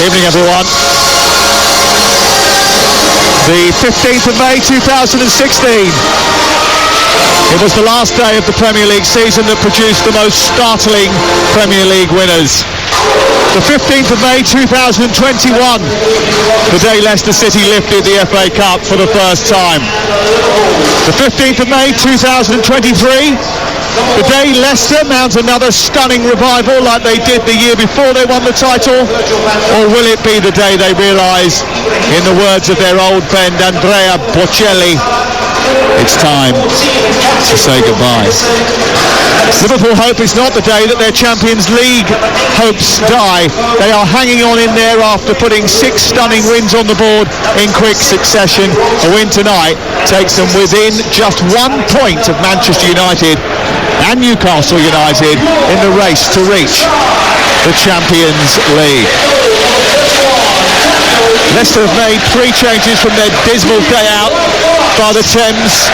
Evening, everyone. The 15th of May 2016. It was the last day of the Premier League season that produced the most startling Premier League winners. The 15th of May 2021, the day Leicester City lifted the FA Cup for the first time. The 15th of May 2023, the day Leicester mount another stunning revival like they did the year before they won the title, or will it be the day they realise, in the words of their old friend Andrea Bocelli, it's time to say goodbye. Liverpool hope it's not the day that their Champions League hopes die. They are hanging on in there after putting 6 stunning wins on the board in quick succession. A win tonight takes them within just 1 point of Manchester United and Newcastle United in the race to reach the Champions League. Leicester have made 3 changes from their dismal day out by the Thames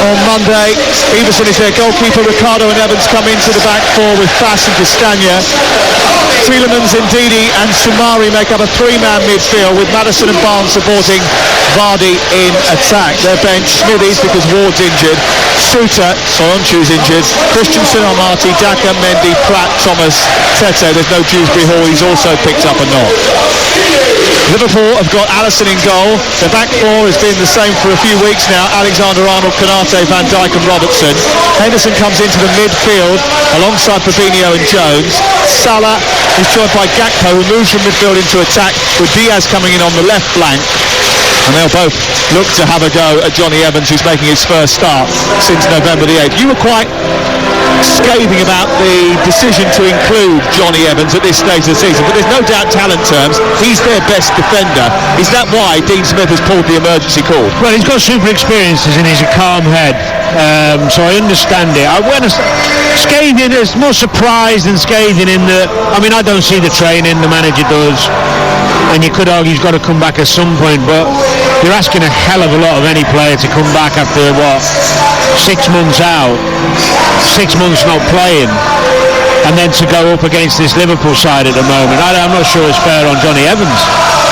on Monday. Everson is their goalkeeper. Ricardo and Evans come into the back 4 with Fass and Castagna. Tielemans, Ndidi and Soumare make up a 3-man midfield with Maddison and Barnes supporting Vardy in attack. Their bench, Smithies because Ward's injured, Suter, Soyuncu's injured, Christensen, Amati, Daka, Mendy, Pratt, Thomas, Tete. There's no Dewsbury Hall, he's also picked up a knock. Liverpool have got Alisson in goal. The back 4 has been the same for a few weeks now. Alexander-Arnold, Konate, Van Dijk and Robertson. Henderson comes into the midfield alongside Fabinho and Jones. Salah is joined by Gakpo, who moves from midfield into attack, with Diaz coming in on the left flank. And they'll both look to have a go at Johnny Evans, who's making his first start since November the 8th. You were quite scathing about the decision to include Johnny Evans at this stage of the season, but there's no doubt talent terms, he's their best defender. Is that why Dean Smith has pulled the emergency call? Well, he's got super experiences and he's a calm head, so I understand it. Scathing is more surprised than scathing in that, I mean, I don't see the training, the manager does, and you could argue he's got to come back at some point, but you're asking a hell of a lot of any player to come back after 6 months out, 6 months not playing, and then to go up against this Liverpool side at the moment. I'm not sure it's fair on Johnny Evans,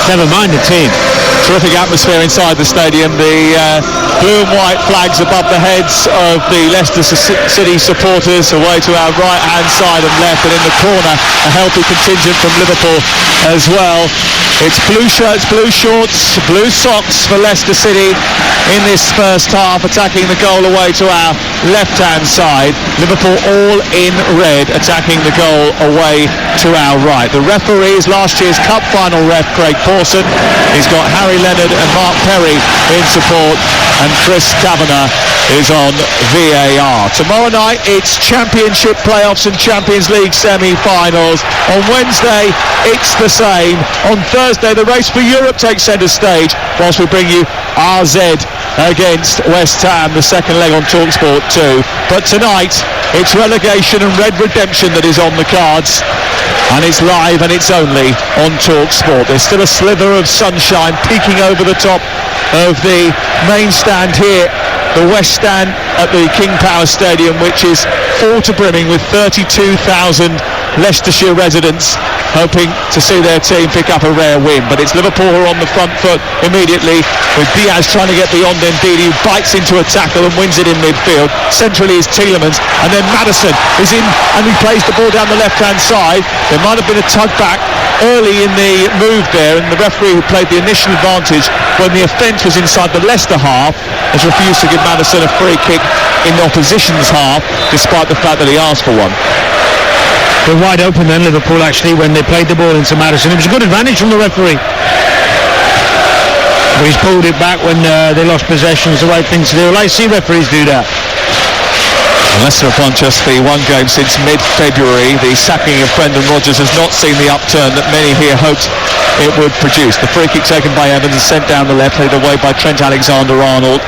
never mind the team. Terrific atmosphere inside the stadium. The blue and white flags above the heads of the Leicester City supporters away to our right hand side and left, and in the corner a healthy contingent from Liverpool as well. It's blue shirts, blue shorts, blue socks for Leicester City in this first half, attacking the goal away to our left hand side. Liverpool all in red, attacking the goal away to our right. The referee is last year's cup final ref Craig Pawson. He's got Harry Leonard and Mark Perry in support, and Chris Kavanagh is on VAR. Tomorrow night it's Championship playoffs and Champions League semi-finals. On Wednesday it's the same. On Thursday the race for Europe takes centre stage, whilst we bring you RZ against West Ham, the second leg on TalkSport 2. But tonight it's relegation and red redemption that is on the cards, and it's live and it's only on TalkSport. There's still a slither of sunshine peeking over the top of the main stand here, the West Stand at the King Power Stadium, which is full to brimming with 32,000 Leicestershire residents hoping to see their team pick up a rare win. But it's Liverpool who are on the front foot immediately, with Diaz trying to get beyond Ndidi, who bites into a tackle and wins it in midfield. Centrally is Tielemans, and then Maddison is in and he plays the ball down the left hand side. There might have been a tug back early in the move there, and the referee, who played the initial advantage when the offence was inside the Leicester half, has refused to give Maddison a free kick in the opposition's half, despite the fact that he asked for one. They're wide open then, Liverpool, actually, when they played the ball into Maddison. It was a good advantage from the referee, but he's pulled it back when they lost possession. It's the right thing to do. I see referees do that. Leicester have won just the 1 game since mid-February. The sacking of Brendan Rodgers has not seen the upturn that many here hoped it would produce. The free kick taken by Evans is sent down the left, headed away by Trent Alexander-Arnold.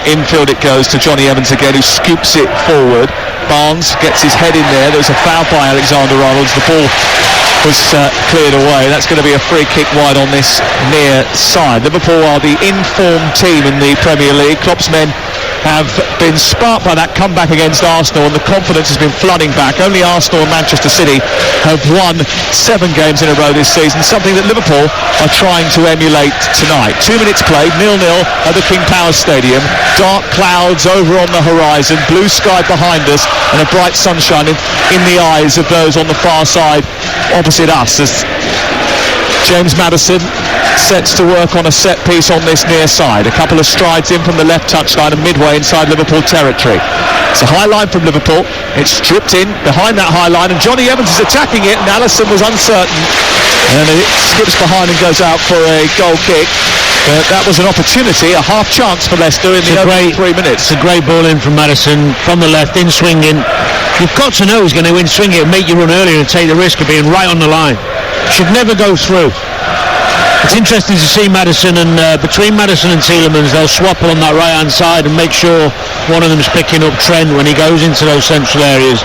Infield it goes to Johnny Evans again, who scoops it forward. Barnes gets his head in there. There was a foul by Alexander-Arnold. The ball was cleared away. That's going to be a free kick wide on this near side. Liverpool are the informed team in the Premier League. Klopp's men have been sparked by that comeback against Arsenal, and the confidence has been flooding back. Only Arsenal and Manchester City have won 7 games in a row this season, something that Liverpool are trying to emulate tonight. 2 minutes played, 0-0 at the King Power Stadium. Dark clouds over on the horizon, blue sky behind us, and a bright sunshine in the eyes of those on the far side opposite us, as James Maddison sets to work on a set piece on this near side. A couple of strides in from the left touchline and midway inside Liverpool territory. It's a high line from Liverpool. It's stripped in behind that high line, and Johnny Evans is attacking it, and Alisson was uncertain, and it skips behind and goes out for a goal kick. But that was an opportunity, a half chance for Leicester in the opening 3 minutes. It's a great ball in from Maddison from the left, in swinging. You've got to know he's going to in swing it and make you run earlier and take the risk of being right on the line. Should never go through. It's interesting to see Maddison, and between Maddison and Tielemans, they'll swap on that right hand side and make sure one of them's picking up Trent when he goes into those central areas.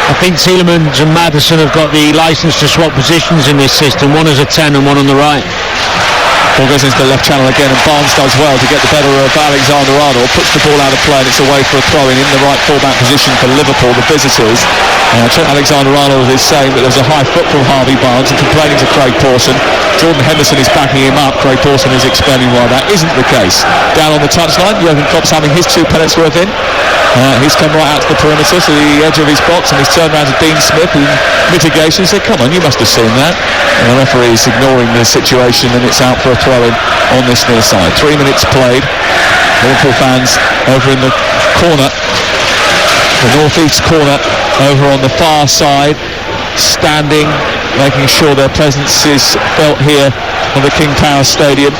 I think Tielemans and Maddison have got the licence to swap positions in this system, one as a 10 and one on the right. Ball goes into the left channel again, and Barnes does well to get the better of Alexander-Arnold, puts the ball out of play, and it's away for a throw-in the right full-back position for Liverpool, the visitors. Trent Alexander-Arnold is saying that there's a high foot from Harvey Barnes and complaining to Craig Pawson. Jordan Henderson is backing him up. Craig Pawson is explaining why that isn't the case. Down on the touchline, Jurgen Klopp's having his 2 penalties worth in. He's come right out to the perimeter, to the edge of his box, and he's turned around to Dean Smith in mitigation and said, come on, you must have seen that. And the referee is ignoring the situation, and it's out for a throw-in on this near side. 3 minutes played. Liverpool fans over in the corner, the northeast corner, over on the far side, standing, making sure their presence is felt here on the King Power Stadium.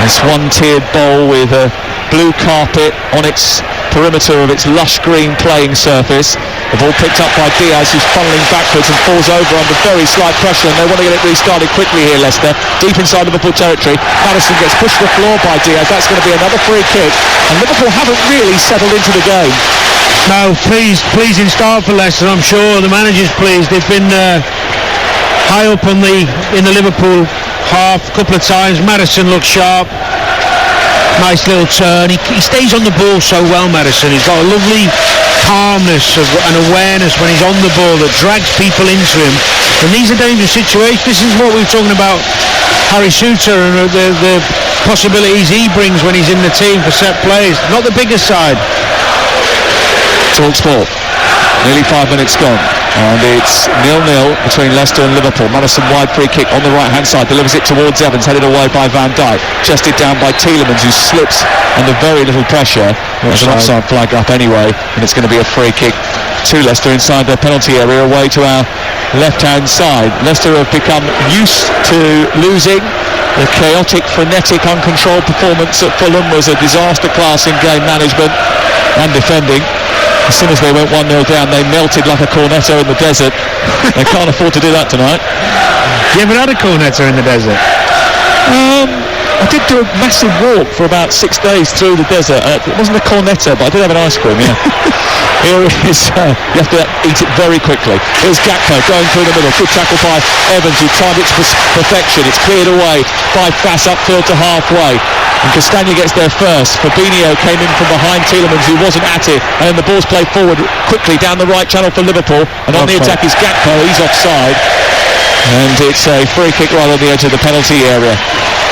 This one-tiered bowl with a blue carpet on its perimeter of its lush green playing surface. The ball picked up by Diaz, who's funneling backwards and falls over under very slight pressure, and they want to get it restarted quickly here, Leicester. Deep inside Liverpool territory, Maddison gets pushed to the floor by Diaz. That's going to be another free kick, and Liverpool haven't really settled into the game. No, pleasing start for Leicester. I'm sure the manager's pleased. They've been high up in the Liverpool half a couple of times. Maddison looks sharp. Nice little turn. He stays on the ball so well, Maddison. He's got a lovely calmness and awareness when he's on the ball that drags people into him. And these are dangerous situations. This is what we were talking about, Harry Souttar, and the possibilities he brings when he's in the team for set plays. Not the biggest side. Talk sport. Nearly 5 minutes gone, and it's 0-0 between Leicester and Liverpool. Maddison wide free kick on the right hand side, delivers it towards Evans, headed away by Van Dijk, chested down by Tielemans, who slips under very little pressure. There's an offside flag up anyway, and it's going to be a free kick to Leicester inside their penalty area, away to our left hand side. Leicester have become used to losing. The chaotic, frenetic, uncontrolled performance at Fulham was a disaster class in game management and defending. As soon as they went 1-0 down, they melted like a cornetto in the desert. They can't afford to do that tonight. You ever had a cornetto in the desert? I did do a massive walk for about 6 days through the desert. It wasn't a cornetto, but I did have an ice cream, yeah. Here is, you have to eat it very quickly. Here's Gakpo going through the middle. Good tackle by Evans, who timed it to perfection. It's cleared away by Fass upfield to halfway. And Castagna gets there first. Fabinho came in from behind Tielemans, who wasn't at it. And then the ball's played forward quickly down the right channel for Liverpool. And on the attack is Gakpo. He's offside. And it's a free kick right on the edge of the penalty area.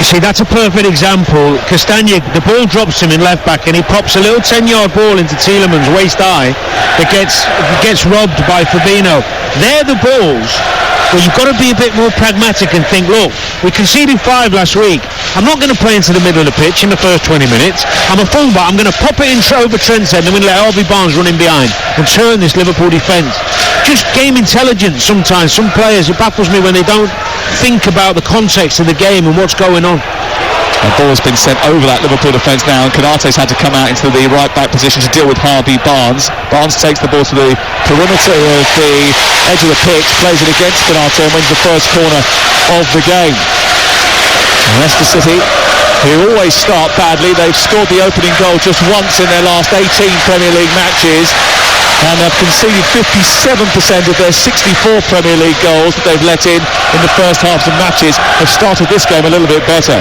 You see, that's a perfect example. Castagna, the ball drops him in left back, and he pops a little 10-yard ball into Tielemans' waist high that gets robbed by Fabinho. They're the balls where you've got to be a bit more pragmatic and think, look, we conceded 5 last week. I'm not going to play into the middle of the pitch in the first 20 minutes. I'm a fullback. I'm going to pop it in over Trent's head, and I'm going to let Harvey Barnes run in behind and turn this Liverpool defence. Just game intelligence sometimes. Some players, it baffles me when they don't think about the context of the game and what's going on. The ball's been sent over that Liverpool defence now, and Konate's had to come out into the right-back position to deal with Harvey Barnes. Barnes takes the ball to the perimeter of the edge of the pitch, plays it against Konate, and wins the first corner of the game. And Leicester City, who always start badly, they've scored the opening goal just once in their last 18 Premier League matches, and have conceded 57% of their 64 Premier League goals that they've let in the first halves of matches. Have started this game a little bit better.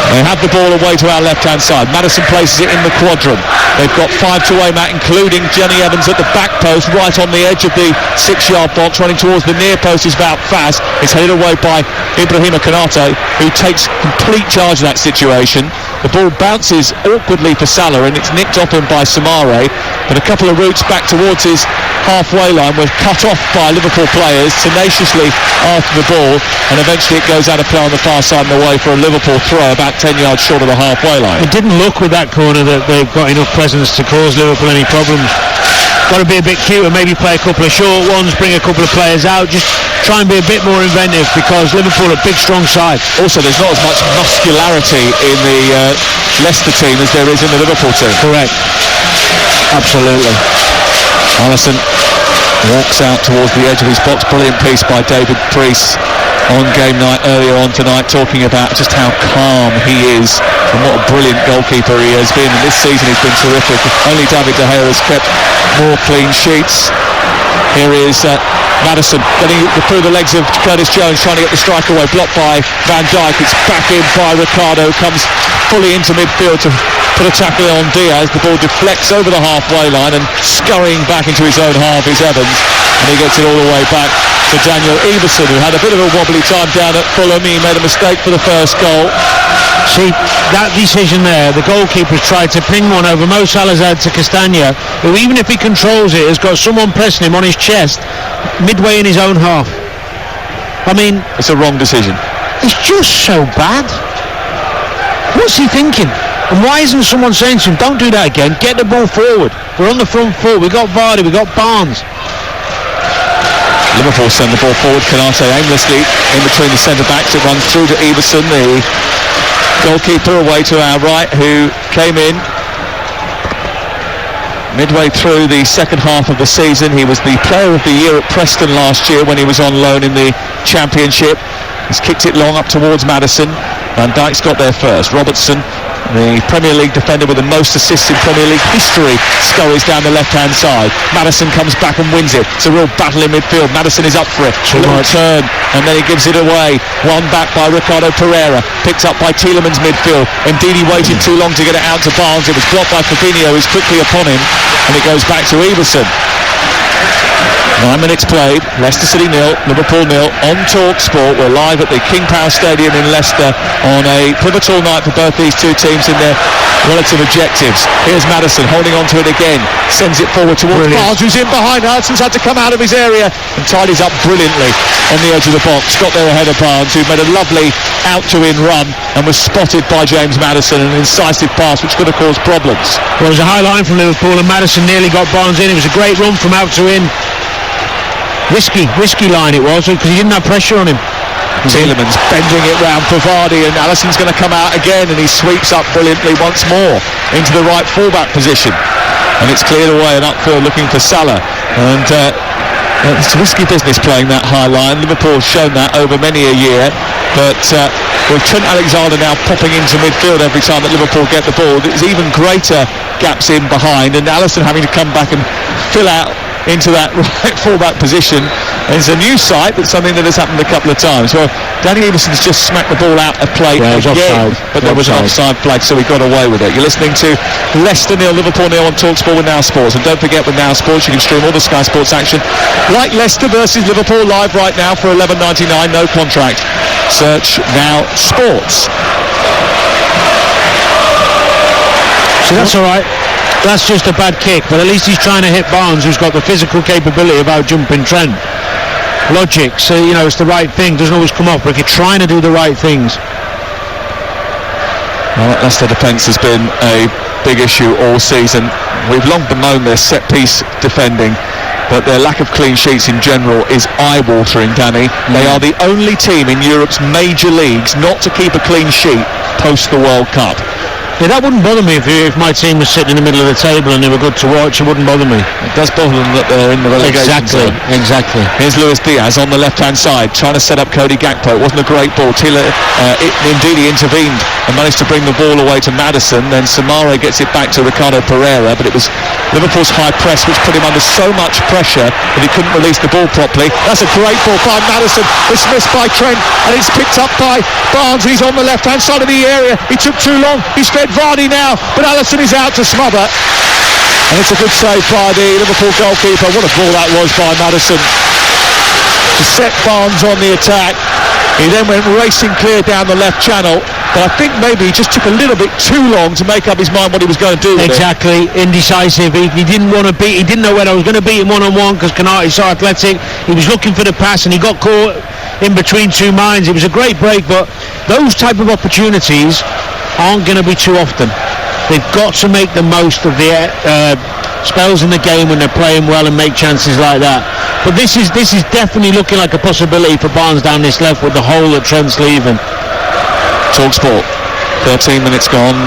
They have the ball away to our left-hand side. Maddison places it in the quadrant. They've got 5 to aim at, including Johnny Evans at the back post, right on the edge of the 6-yard box, running towards the near post is Wout Faes. It's headed away by Ibrahima Konaté, who takes complete charge of that situation. The ball bounces awkwardly for Salah, and it's nicked off him by Samare, but a couple of routes back towards his halfway line were cut off by Liverpool players tenaciously after the ball, and eventually it goes out of play on the far side and away for a Liverpool throw about 10 yards short of the halfway line. It didn't look with that corner that they've got enough presence to cause Liverpool any problems. Got to be a bit cute and maybe play a couple of short ones, bring a couple of players out, just try and be a bit more inventive, because Liverpool are a big strong side. Also, there's not as much muscularity in the Leicester team as there is in the Liverpool team. Correct. Absolutely. Alisson walks out towards the edge of his box. Brilliant piece by David Priest on game night earlier on tonight, talking about just how calm he is and what a brilliant goalkeeper he has been. And this season he's been terrific. Only David De Gea has kept more clean sheets. Here is Maddison getting through the legs of Curtis Jones, trying to get the strike away, blocked by Van Dijk. It's back in by Ricardo, comes fully into midfield to put a tackle on Diaz. The ball deflects over the halfway line, and scurrying back into his own half is Evans, and he gets it all the way back to Daniel Everson, who had a bit of a wobbly time down at Fulham. He made a mistake for the first goal. See, that decision there, the goalkeeper's tried to ping one over Mo Salah's head to Castagna, who, even if he controls it, has got someone pressing him on his chest midway in his own half. I mean, it's a wrong decision. It's just so bad. What's he thinking? And why isn't someone saying to him, don't do that again, get the ball forward, we're on the front foot, we've got Vardy, we've got Barnes. Liverpool send the ball forward. Konaté aimlessly in between the centre-backs. It runs through to Everson, the goalkeeper away to our right, who came in midway through the second half of the season. He was the player of the year at Preston last year when he was on loan in the Championship. He's kicked it long up towards Maddison. Van Dijk's got there first. Robertson, the Premier League defender with the most assists in Premier League history, scurries down the left-hand side. Maddison comes back and wins it. It's a real battle in midfield. Maddison is up for it. A little turn, and then he gives it away. One back by Ricardo Pereira, picked up by Tielemans midfield. Indeed, he waited too long to get it out to Barnes. It was blocked by Fabinho, who's quickly upon him, and it goes back to Everson. 9 minutes played, Leicester City 0, Liverpool 0, on Talk Sport. We're live at the King Power Stadium in Leicester on a pivotal night for both these two teams in their relative objectives. Here's Maddison holding on to it again, sends it forward towards Barnes, who's in behind. Hudson's had to come out of his area and tidies up brilliantly on the edge of the box. Got there ahead of Barnes, who made a lovely out-to-in run and was spotted by James Maddison, an incisive pass which could have caused problems. Well, it was a high line from Liverpool, and Maddison nearly got Barnes in. It was a great run from out to in. Risky line it was, because he didn't have pressure on him. Tielemans bending it round for Vardy, and Alisson's going to come out again, and he sweeps up brilliantly once more into the right fullback position, and it's cleared away and upfield looking for Salah. And it's risky business playing that high line. Liverpool's shown that over many a year, but with Trent Alexander now popping into midfield every time that Liverpool get the ball, there's even greater gaps in behind, and Alisson having to come back and fill out into that right fullback position. It's a new sight, but something that has happened a couple of times. Well, Danny Everson's just smacked the ball out of play again, but there was an offside flag, so he got away with it. You're listening to Leicester 0, Liverpool 0 on TalkSport with Now Sports, and don't forget, with Now Sports you can stream all the Sky Sports action like Leicester versus Liverpool live right now for $11.99, no contract. Search Now Sports. So that's all right. That's just a bad kick, but at least he's trying to hit Barnes, who's got the physical capability of out-jumping Trent. Logic, so it's the right thing, doesn't always come off, but if you're trying to do the right things. Well, Leicester defence has been a big issue all season. We've long bemoaned their set-piece defending, but their lack of clean sheets in general is eye-watering, Danny. They are the only team in Europe's major leagues not to keep a clean sheet post the World Cup. Yeah, that wouldn't bother me if my team was sitting in the middle of the table and they were good to watch. It wouldn't bother me. It does bother them that they're in the relegation zone. Exactly. Here's Luis Diaz on the left-hand side, trying to set up Cody Gakpo. It wasn't a great ball. Indeed, he intervened and managed to bring the ball away to Maddison. Then Samare gets it back to Ricardo Pereira, but it was Liverpool's high press which put him under so much pressure that he couldn't release the ball properly. That's a great ball by Maddison. It's missed by Trent, and it's picked up by Barnes. He's on the left-hand side of the area. He took too long. He's fed Vardy now, but Alisson is out to smother. And it's a good save by the Liverpool goalkeeper. What a ball that was by Maddison to set Barnes on the attack. He then went racing clear down the left channel, but I think maybe he just took a little bit too long to make up his mind what he was going to do with Exactly, indecisive. He didn't want to beat. He didn't know whether I was going to beat him one-on-one because Konate's so athletic. He was looking for the pass and he got caught in between two minds. It was a great break, but those type of opportunities aren't going to be too often. They've got to make the most of the spells in the game when they're playing well and make chances like that. But this is definitely looking like a possibility for Barnes down this left with the hole that Trent's leaving. TalkSport, 13 minutes gone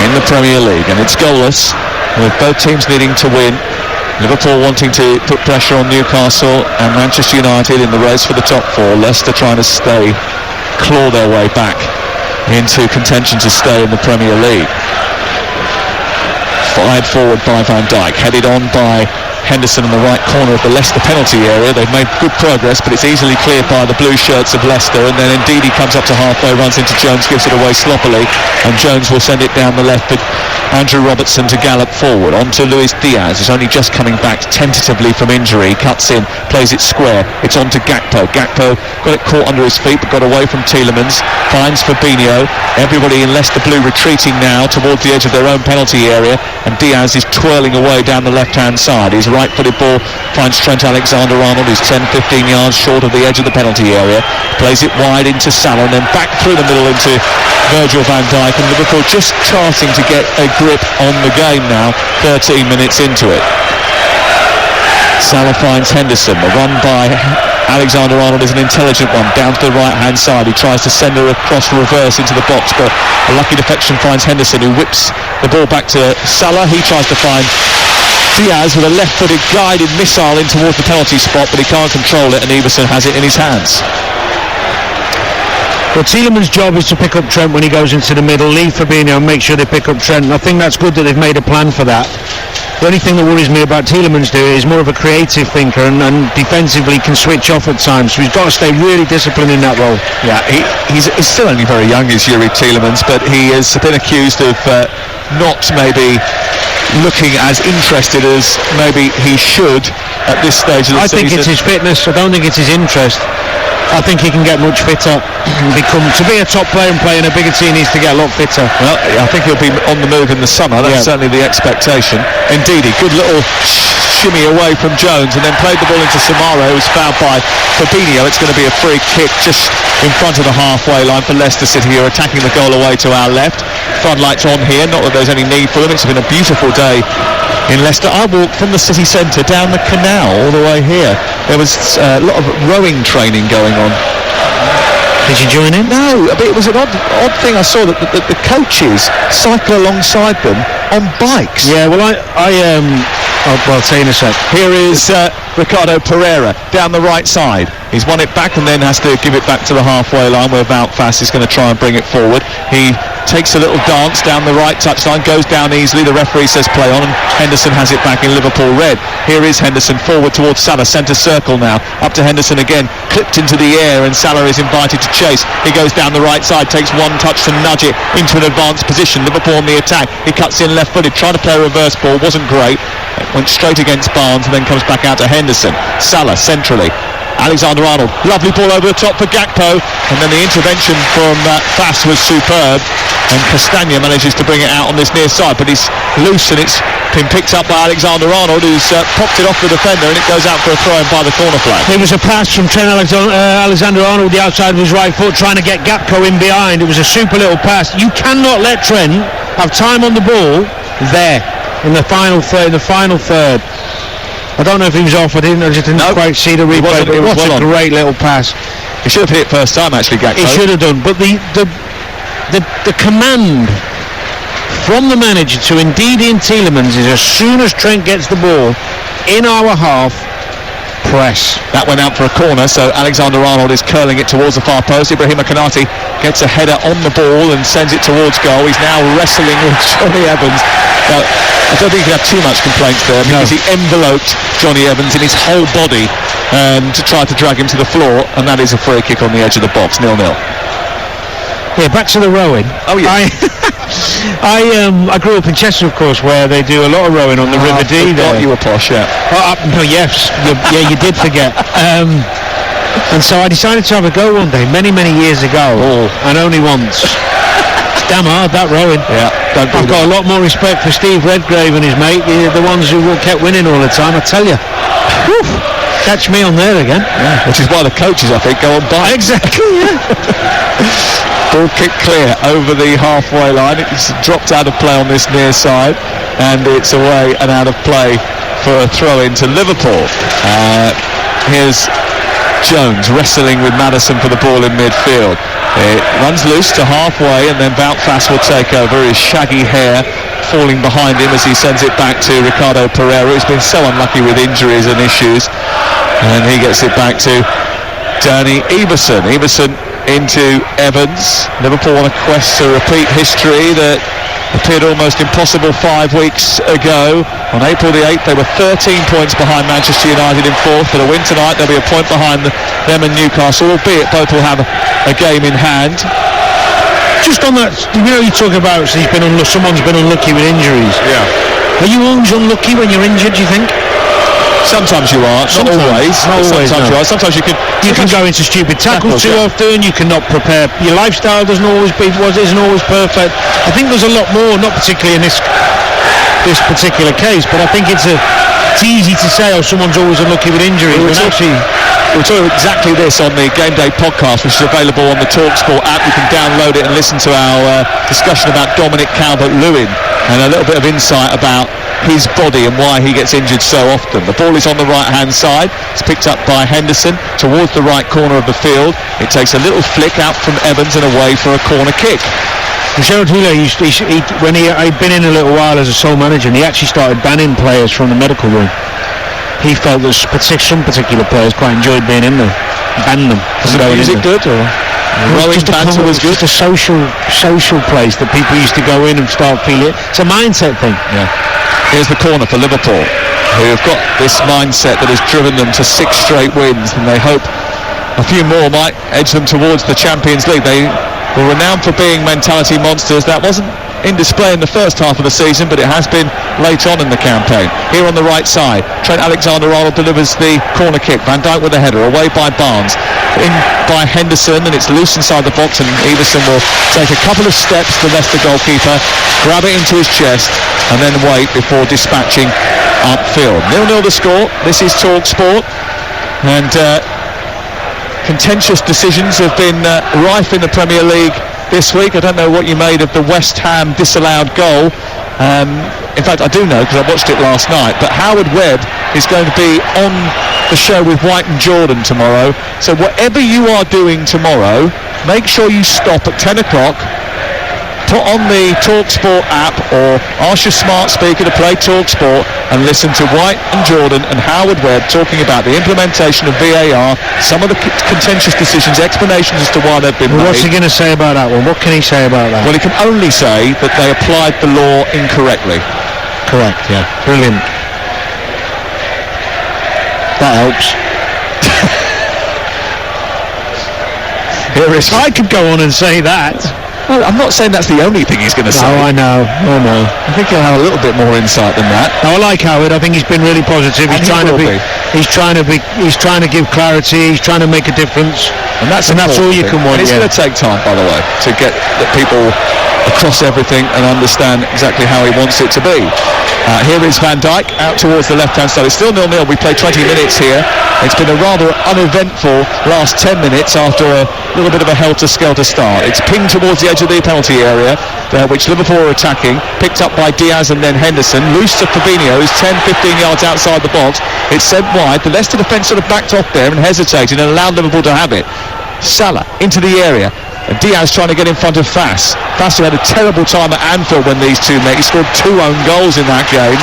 in the Premier League, and it's goalless, with both teams needing to win. Liverpool wanting to put pressure on Newcastle, and Manchester United in the race for the top four. Leicester trying to claw their way back into contention to stay in the Premier League. Fired forward by Van Dijk, headed on by Henderson in the right corner of the Leicester penalty area. They've made good progress, but it's easily cleared by the blue shirts of Leicester, and then indeed he comes up to halfway, runs into Jones, gives it away sloppily, and Jones will send it down the left, but Andrew Robertson to gallop forward onto Luis Diaz, who's only just coming back tentatively from injury. Cuts in, plays it square, it's on to Gakpo. Got it caught under his feet but got away from Tielemans, finds Fabinho. Everybody in Leicester blue retreating now towards the edge of their own penalty area, and Diaz is twirling away down the left hand side. His right-footed ball finds Trent Alexander-Arnold, who's 10-15 yards short of the edge of the penalty area, plays it wide into Salah and then back through the middle into Virgil van Dijk, and Liverpool just starting to get a grip on the game now, 13 minutes into it. Salah finds Henderson. The run by Alexander-Arnold is an intelligent one, down to the right-hand side. He tries to send her across reverse into the box, but a lucky deflection finds Henderson, who whips the ball back to Salah. He tries to find Diaz with a left-footed guided missile in towards the penalty spot, but he can't control it, and Everson has it in his hands. Well, Tielemans' job is to pick up Trent when he goes into the middle, leave Fabinho and make sure they pick up Trent, and I think that's good that they've made a plan for that. The only thing that worries me about Tielemans is more of a creative thinker and defensively can switch off at times, so he's got to stay really disciplined in that role. Yeah, he's still only very young, is Yuri Tielemans, but he has been accused of not maybe looking as interested as maybe he should at this stage of the season. I think it's his fitness. I don't think it's his interest. I think he can get much fitter and to be a top player and play in a bigger team, he needs to get a lot fitter. Well, I think he'll be on the move in the summer. That's certainly the expectation. Indeed, good little shimmy away from Jones, and then played the ball into Samara, who's fouled by Fabinho. It's going to be a free kick just in front of the halfway line for Leicester City, who are attacking the goal away to our left. Floodlights on here, not that there's any need for them. It's been a beautiful day in Leicester. I walked from the city centre down the canal all the way here. There was a lot of rowing training going on. Did you join in? No, but it was an odd thing I saw that the coaches cycle alongside them on bikes. Yeah, well, I'll tell you in a sec. Here is Ricardo Pereira down the right side. He's won it back and then has to give it back to the halfway line where Wout-Fast is going to try and bring it forward. He takes a little dance down the right touchline, goes down easily. The referee says play on, and Henderson has it back in Liverpool red. Here is Henderson forward towards Salah, centre circle now. Up to Henderson again, clipped into the air, and Salah is invited to chase. He goes down the right side, takes one touch to nudge it into an advanced position. Liverpool on the attack. He cuts in left-footed, trying to play a reverse ball, wasn't great. It went straight against Barnes and then comes back out to Henderson. Salah centrally. Alexander-Arnold, lovely ball over the top for Gakpo, and then the intervention from Fass was superb, and Castagna manages to bring it out on this near side, but he's loose and it's been picked up by Alexander-Arnold, who's popped it off the defender, and it goes out for a throw-in by the corner flag. It was a pass from Trent Alexander-Arnold, the outside of his right foot, trying to get Gakpo in behind. It was a super little pass. You cannot let Trent have time on the ball there in the final third. I don't know if he was off. I just didn't quite see the replay, but it was a great little pass. He should have hit it first time, actually, Gakpo. He should have done, but the command from the manager to indeed Ian Tielemans is, as soon as Trent gets the ball in our half, press. That went out for a corner, so Alexander-Arnold is curling it towards the far post. Ibrahima Konate gets a header on the ball and sends it towards goal. He's now wrestling with Johnny Evans. Now, I don't think you can have too much complaints there, because he enveloped Johnny Evans in his whole body to try to drag him to the floor, and that is a free kick on the edge of the box, 0-0. Yeah, back to the rowing. Oh yeah. I grew up in Chester, of course, where they do a lot of rowing on the River Dee. There, you were posh, yeah. No, yes, you did forget. And so I decided to have a go one day, many years ago, and only once. It's damn hard, that rowing. Yeah, I've got a lot more respect for Steve Redgrave and his mate, the ones who kept winning all the time. I tell you. Whew. Catch me on there again. Yeah, which is why the coaches, I think, go on bikes. Exactly, yeah. Ball kicked clear over the halfway line. It's dropped out of play on this near side, and it's away and out of play for a throw in to Liverpool. Here's Jones wrestling with Maddison for the ball in midfield. It runs loose to halfway, and then Wout Faes will take over. His shaggy hair falling behind him as he sends it back to Ricardo Pereira, who's been so unlucky with injuries and issues, and he gets it back to Danny Everson into Evans. Liverpool on a quest to repeat history that appeared almost impossible 5 weeks ago. On April the 8th, they were 13 points behind Manchester United in 4th. For the win tonight, they'll be a point behind them and Newcastle, albeit both will have a game in hand. Just on that, you talk about someone's been unlucky with injuries. Yeah. Are you always unlucky when you're injured, do you think? Sometimes you are, not always. Sometimes you are. Sometimes you can go into stupid tackles too often. You cannot prepare. Your lifestyle isn't always perfect. I think there's a lot more, not particularly in this particular case, but I think it's easy to say, someone's always unlucky with injuries. We'll talk exactly this on the Game Day podcast, which is available on the TalkSport app. You can download it and listen to our discussion about Dominic Calvert-Lewin and a little bit of insight about his body and why he gets injured so often. The ball is on the right-hand side. It's picked up by Henderson towards the right corner of the field. It takes a little flick out from Evans and away for a corner kick. Gerard Houllier, when he'd been in a little while as a sole manager, and he actually started banning players from the medical room. He felt that some particular players quite enjoyed being in there. Banned them. Was the music good, or rowing banter was good? It's a social place that people used to go in and start feeling. It's a mindset thing. Yeah. Here's the corner for Liverpool, who have got this mindset that has driven them to 6 straight wins, and they hope a few more might edge them towards the Champions League. They were renowned for being mentality monsters. That wasn't in display in the first half of the season, but it has been late on in the campaign. Here on the right side, Trent Alexander-Arnold delivers the corner kick. Van Dijk with a header, away by Barnes, in by Henderson, and it's loose inside the box, and Everson will take a couple of steps to the Leicester goalkeeper, grab it into his chest, and then wait before dispatching upfield. 0-0 the score. This is TalkSport, and contentious decisions have been rife in the Premier League this week. I don't know what you made of the West Ham disallowed goal. In fact, I do know, because I watched it last night, but Howard Webb is going to be on the show with White and Jordan tomorrow. So whatever you are doing tomorrow, make sure you stop at 10 o'clock, put on the TalkSport app or ask your smart speaker to play TalkSport and listen to White and Jordan and Howard Webb talking about the implementation of VAR, some of the contentious decisions, explanations as to why they've been made. What's he going to say about that one? What can he say about that? Well, he can only say that they applied the law incorrectly. Correct, yeah. Brilliant. That helps. Here is. I could go on and say that. Well, I'm not saying that's the only thing he's going to say. No, I know. I think he'll have a little bit more insight than that. No, I like Howard. I think he's been really positive. He's trying to give clarity. He's trying to make a difference. And that's all you can want. And it's going to take time, by the way, to get the people across everything and understand exactly how he wants it to be. Here is Van Dijk out towards the left-hand side. It's still 0-0. We played 20 minutes here. It's been a rather uneventful last 10 minutes after a little bit of a helter-skelter start. It's pinged towards the edge of the penalty area, which Liverpool are attacking. Picked up by Diaz and then Henderson. Loose to Fabinho, who's 10-15 yards outside the box. It's sent wide. The Leicester defence sort of backed off there and hesitated and allowed Liverpool to have it. Salah into the area. And Diaz trying to get in front of Fass. Fass, who had a terrible time at Anfield when these two met. He scored 2 own goals in that game.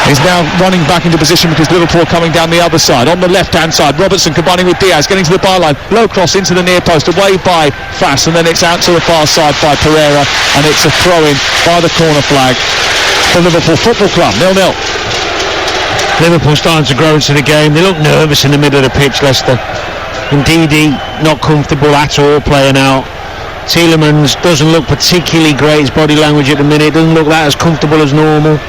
He's now running back into position because Liverpool coming down the other side. On the left-hand side, Robertson combining with Diaz, getting to the byline. Low cross into the near post, away by Fass, and then it's out to the far side by Pereira, and it's a throw-in by the corner flag for Liverpool Football Club, 0-0. Liverpool starting to grow into the game. They look nervous in the middle of the pitch, Leicester. Ndidi not comfortable at all playing out. Tielemans doesn't look particularly great. His body language at the minute doesn't look that as comfortable as normal.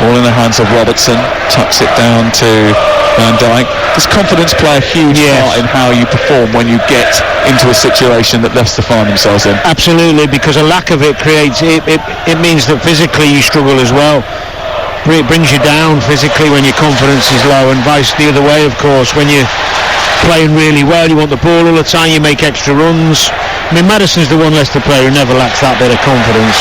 All in the hands of Robertson, tucks it down to Van Dijk. Does confidence play a huge part in how you perform when you get into a situation that Leicester find themselves in? Absolutely, because a lack of it creates, it means that physically you struggle as well. It brings you down physically when your confidence is low, and vice the other way, of course. When you're playing really well, you want the ball all the time, you make extra runs. I mean, Maddison's the one Leicester player who never lacks that bit of confidence.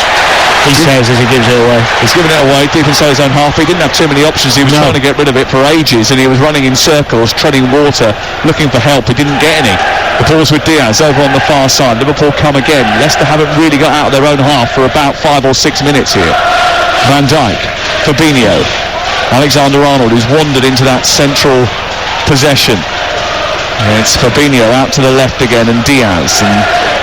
He says as he gives it away. He's given it away deep inside his own half. He didn't have too many options. He was trying to get rid of it for ages, and he was running in circles, treading water, looking for help. He didn't get any. The ball's with Diaz over on the far side. Liverpool come again. Leicester haven't really got out of their own half for about 5 or 6 minutes here. Van Dijk, Fabinho, Alexander-Arnold, who's wandered into that central possession. It's Fabinho out to the left again, and Diaz, and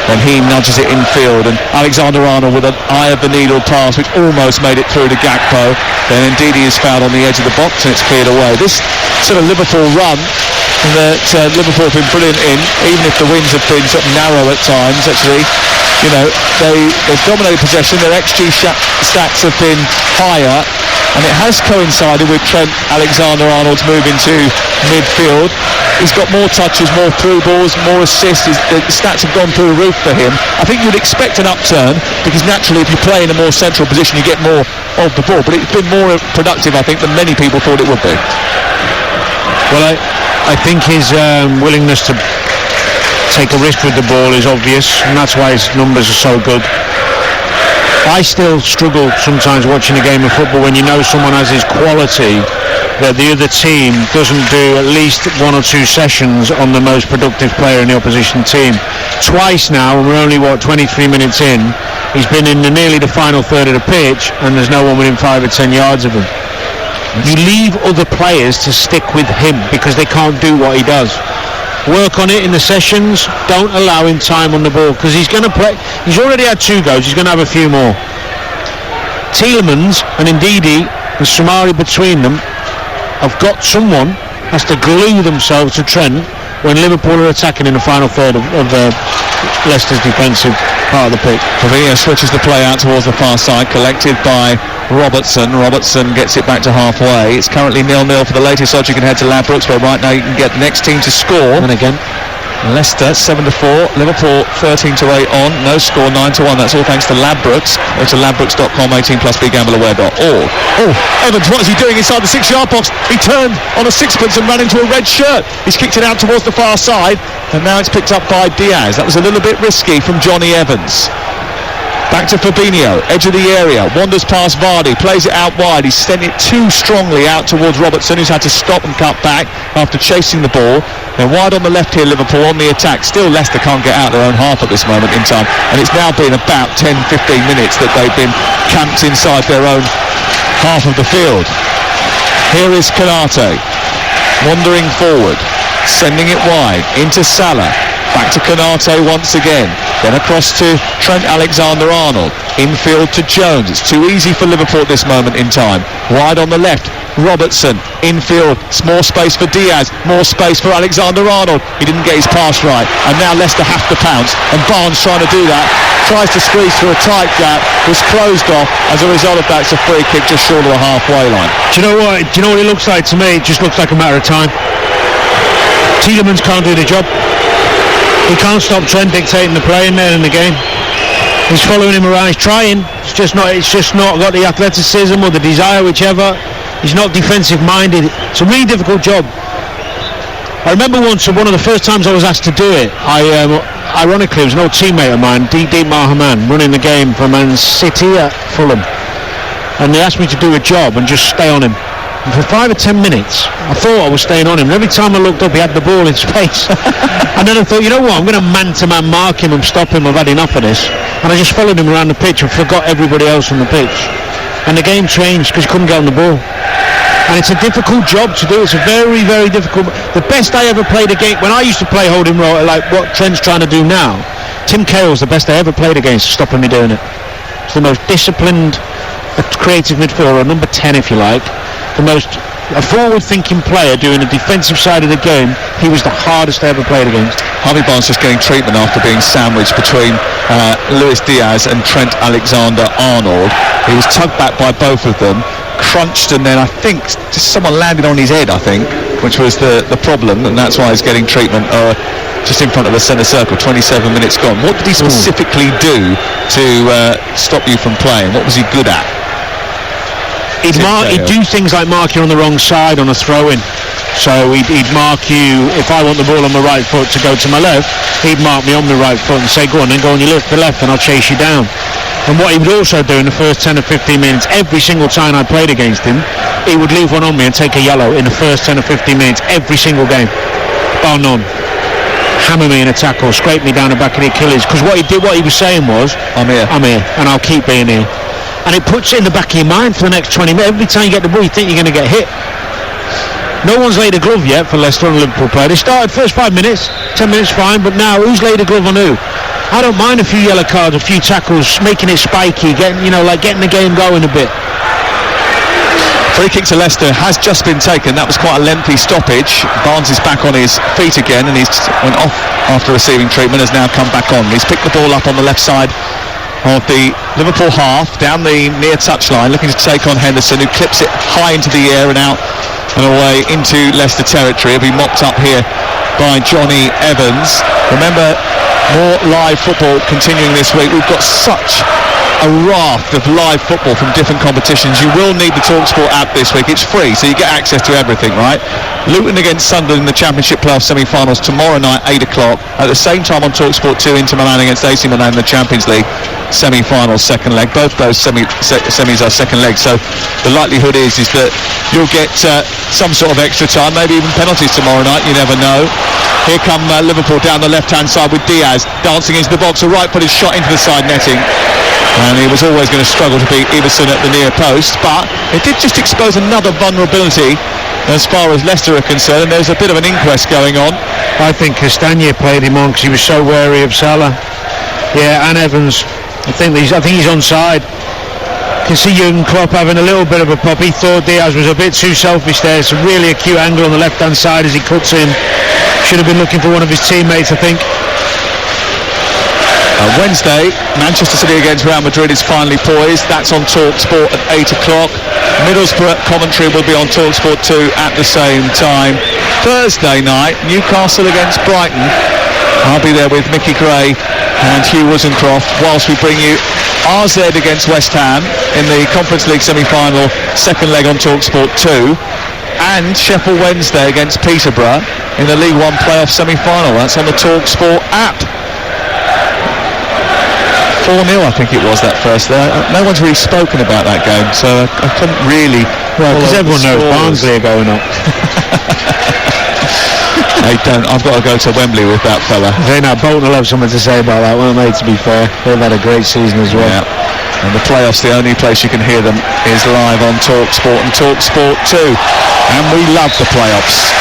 then he nudges it infield, and Alexander-Arnold with an eye of the needle pass which almost made it through to Gakpo. Then Ndidi is fouled on the edge of the box, and it's cleared away. This sort of Liverpool run that Liverpool have been brilliant in, even if the wins have been sort of narrow at times, actually, you know, they've dominated possession. Their XG stats have been higher, and it has coincided with Trent Alexander-Arnold's move into midfield. He's got more touches, more through balls, more assists. The stats have gone through the roof for him. I think you'd expect an upturn, because naturally if you play in a more central position you get more of the ball, but it's been more productive, I think, than many people thought it would be. Well, I think his willingness to take a risk with the ball is obvious, and that's why his numbers are so good. I still struggle sometimes watching a game of football when you know someone has his quality, that the other team doesn't do at least 1 or 2 sessions on the most productive player in the opposition team. Twice now, and we're only 23 minutes in, he's been in nearly the final third of the pitch, and there's no one within 5 or 10 yards of him. You leave other players to stick with him because they can't do what he does. Work on it in the sessions. Don't allow him time on the ball, because he's going to play. He's already had 2 goals. He's going to have a few more. Tielemans and Ndidi and Soumare between them have got someone has to glue themselves to Trent when Liverpool are attacking in the final third of Leicester's defensive part of the pitch. Fabinho switches the play out towards the far side, collected by Robertson. Robertson gets it back to halfway. It's currently 0-0 for the latest odds. You can head to Ladbrokes, where right now you can get the next team to score. And again, Leicester 7-4, Liverpool 13-8 on, no score 9-1. That's all thanks to Ladbrokes. Go to ladbrokes.com, 18+, begambleaware.org. Oh, Evans, what is he doing inside the 6-yard box? He turned on a sixpence and ran into a red shirt. He's kicked it out towards the far side, and now it's picked up by Diaz. That was a little bit risky from Johnny Evans. Back to Fabinho, edge of the area, wanders past Vardy, plays it out wide. He's sent it too strongly out towards Robertson, who's had to stop and cut back after chasing the ball. Then wide on the left here, Liverpool on the attack. Still Leicester can't get out their own half at this moment in time, and it's now been about 10-15 minutes that they've been camped inside their own half of the field. Here is Konate, wandering forward, sending it wide into Salah. Back to Konate once again, then across to Trent Alexander-Arnold, infield to Jones. It's too easy for Liverpool at this moment in time. Wide on the left, Robertson, infield, more space for Diaz, more space for Alexander-Arnold. He didn't get his pass right, and now Leicester have to pounce, and Barnes trying to do that, tries to squeeze through a tight gap, was closed off. As a result of that, it's a free kick just short of the halfway line. Do you know what it looks like to me? It just looks like a matter of time. Tielemans can't do the job. He can't stop Trent dictating the play in there in the game. He's following him around. He's trying. It's just not got the athleticism or the desire, whichever. He's not defensive minded. It's a really difficult job. I remember once, one of the first times I was asked to do it, ironically, it was an old teammate of mine, Deep Mahaman, running the game for Man City at Fulham, and they asked me to do a job and just stay on him. And for 5 or 10 minutes, I thought I was staying on him. And every time I looked up, he had the ball in space. And then I thought, you know what, I'm going to man-to-man mark him and stop him. I've had enough of this. And I just followed him around the pitch and forgot everybody else on the pitch. And the game changed because he couldn't get on the ball. And it's a difficult job to do. It's a very, very difficult. The best I ever played a game, when I used to play holding role, like what Trent's trying to do now, Tim Cahill's the best I ever played against, stopping me doing it. It's the most disciplined, creative midfielder, number 10 if you like. A forward-thinking player doing the defensive side of the game. He was the hardest I ever played against. Harvey Barnes just getting treatment after being sandwiched between Luis Diaz and Trent Alexander-Arnold. He was tugged back by both of them, crunched, and then I think just someone landed on his head, I think, which was the problem, and that's why he's getting treatment just in front of the centre circle. 27 minutes gone. What did he specifically do to stop you from playing? What was he good at? He'd do things like mark you on the wrong side on a throw-in. So he'd mark you, if I want the ball on my right foot to go to my left, he'd mark me on my right foot and say, go on, then go on your left and I'll chase you down. And what he would also do in the first 10 or 15 minutes, every single time I played against him, he would leave one on me and take a yellow in the first 10 or 15 minutes, every single game, bar none. Hammer me in a tackle, scrape me down the back of the Achilles, because what he was saying was, I'm here, and I'll keep being here. And it puts it in the back of your mind for the next 20 minutes. Every time you get the ball, you think you're going to get hit. No one's laid a glove yet for Leicester on a Liverpool player. They started first 5 minutes, 10 minutes fine, but now who's laid a glove on who? I don't mind a few yellow cards, a few tackles, making it spiky, getting the game going a bit. Free kick to Leicester has just been taken. That was quite a lengthy stoppage. Barnes is back on his feet again, and he's went off after receiving treatment, has now come back on. He's picked the ball up on the left side of the Liverpool half, down the near touchline, looking to take on Henderson, who clips it high into the air and out and away into Leicester territory. He'll be mopped up here by Johnny Evans. Remember, more live football continuing this week. We've got such a raft of live football from different competitions. You will need the TalkSport app this week. It's free, so you get access to everything, right? Luton against Sunderland in the Championship playoff semi-finals tomorrow night, 8 o'clock. At the same time on TalkSport 2, Inter Milan against AC Milan in the Champions League semi-finals, second leg. Both those semis are second legs, so the likelihood is that you'll get some sort of extra time, maybe even penalties tomorrow night. You never know. Here come Liverpool down the left-hand side with Diaz dancing into the box. A right-footed shot into the side netting. And he was always going to struggle to beat Iverson at the near post, but it did just expose another vulnerability as far as Leicester are concerned, and there's a bit of an inquest going on. I think Castagna played him on because he was so wary of Salah. Yeah, and Evans. I think he's onside. Can see Jurgen Klopp having a little bit of a pop. He thought Diaz was a bit too selfish there. It's a really acute angle on the left-hand side as he cuts in. Should have been looking for one of his teammates, I think. Wednesday, Manchester City against Real Madrid is finally poised. That's on TalkSport at 8 o'clock. Middlesbrough commentary will be on TalkSport 2 at the same time. Thursday night, Newcastle against Brighton. I'll be there with Mickey Gray and Hugh Wozencroft whilst we bring you RZ against West Ham in the Conference League semi-final, second leg on TalkSport 2. And Sheffield Wednesday against Peterborough in the League One playoff semi-final. That's on the TalkSport app. 4-0 I think it was that first there. No one's really spoken about that game, so I couldn't really... Well, because everyone knows Barnsley are going up. Hey, don't. I've got to go to Wembley with that fella. Bolton will have something to say about that, won't they, to be fair? They've had a great season as well. Yeah. And the playoffs, the only place you can hear them is live on TalkSport and TalkSport 2. And we love the playoffs.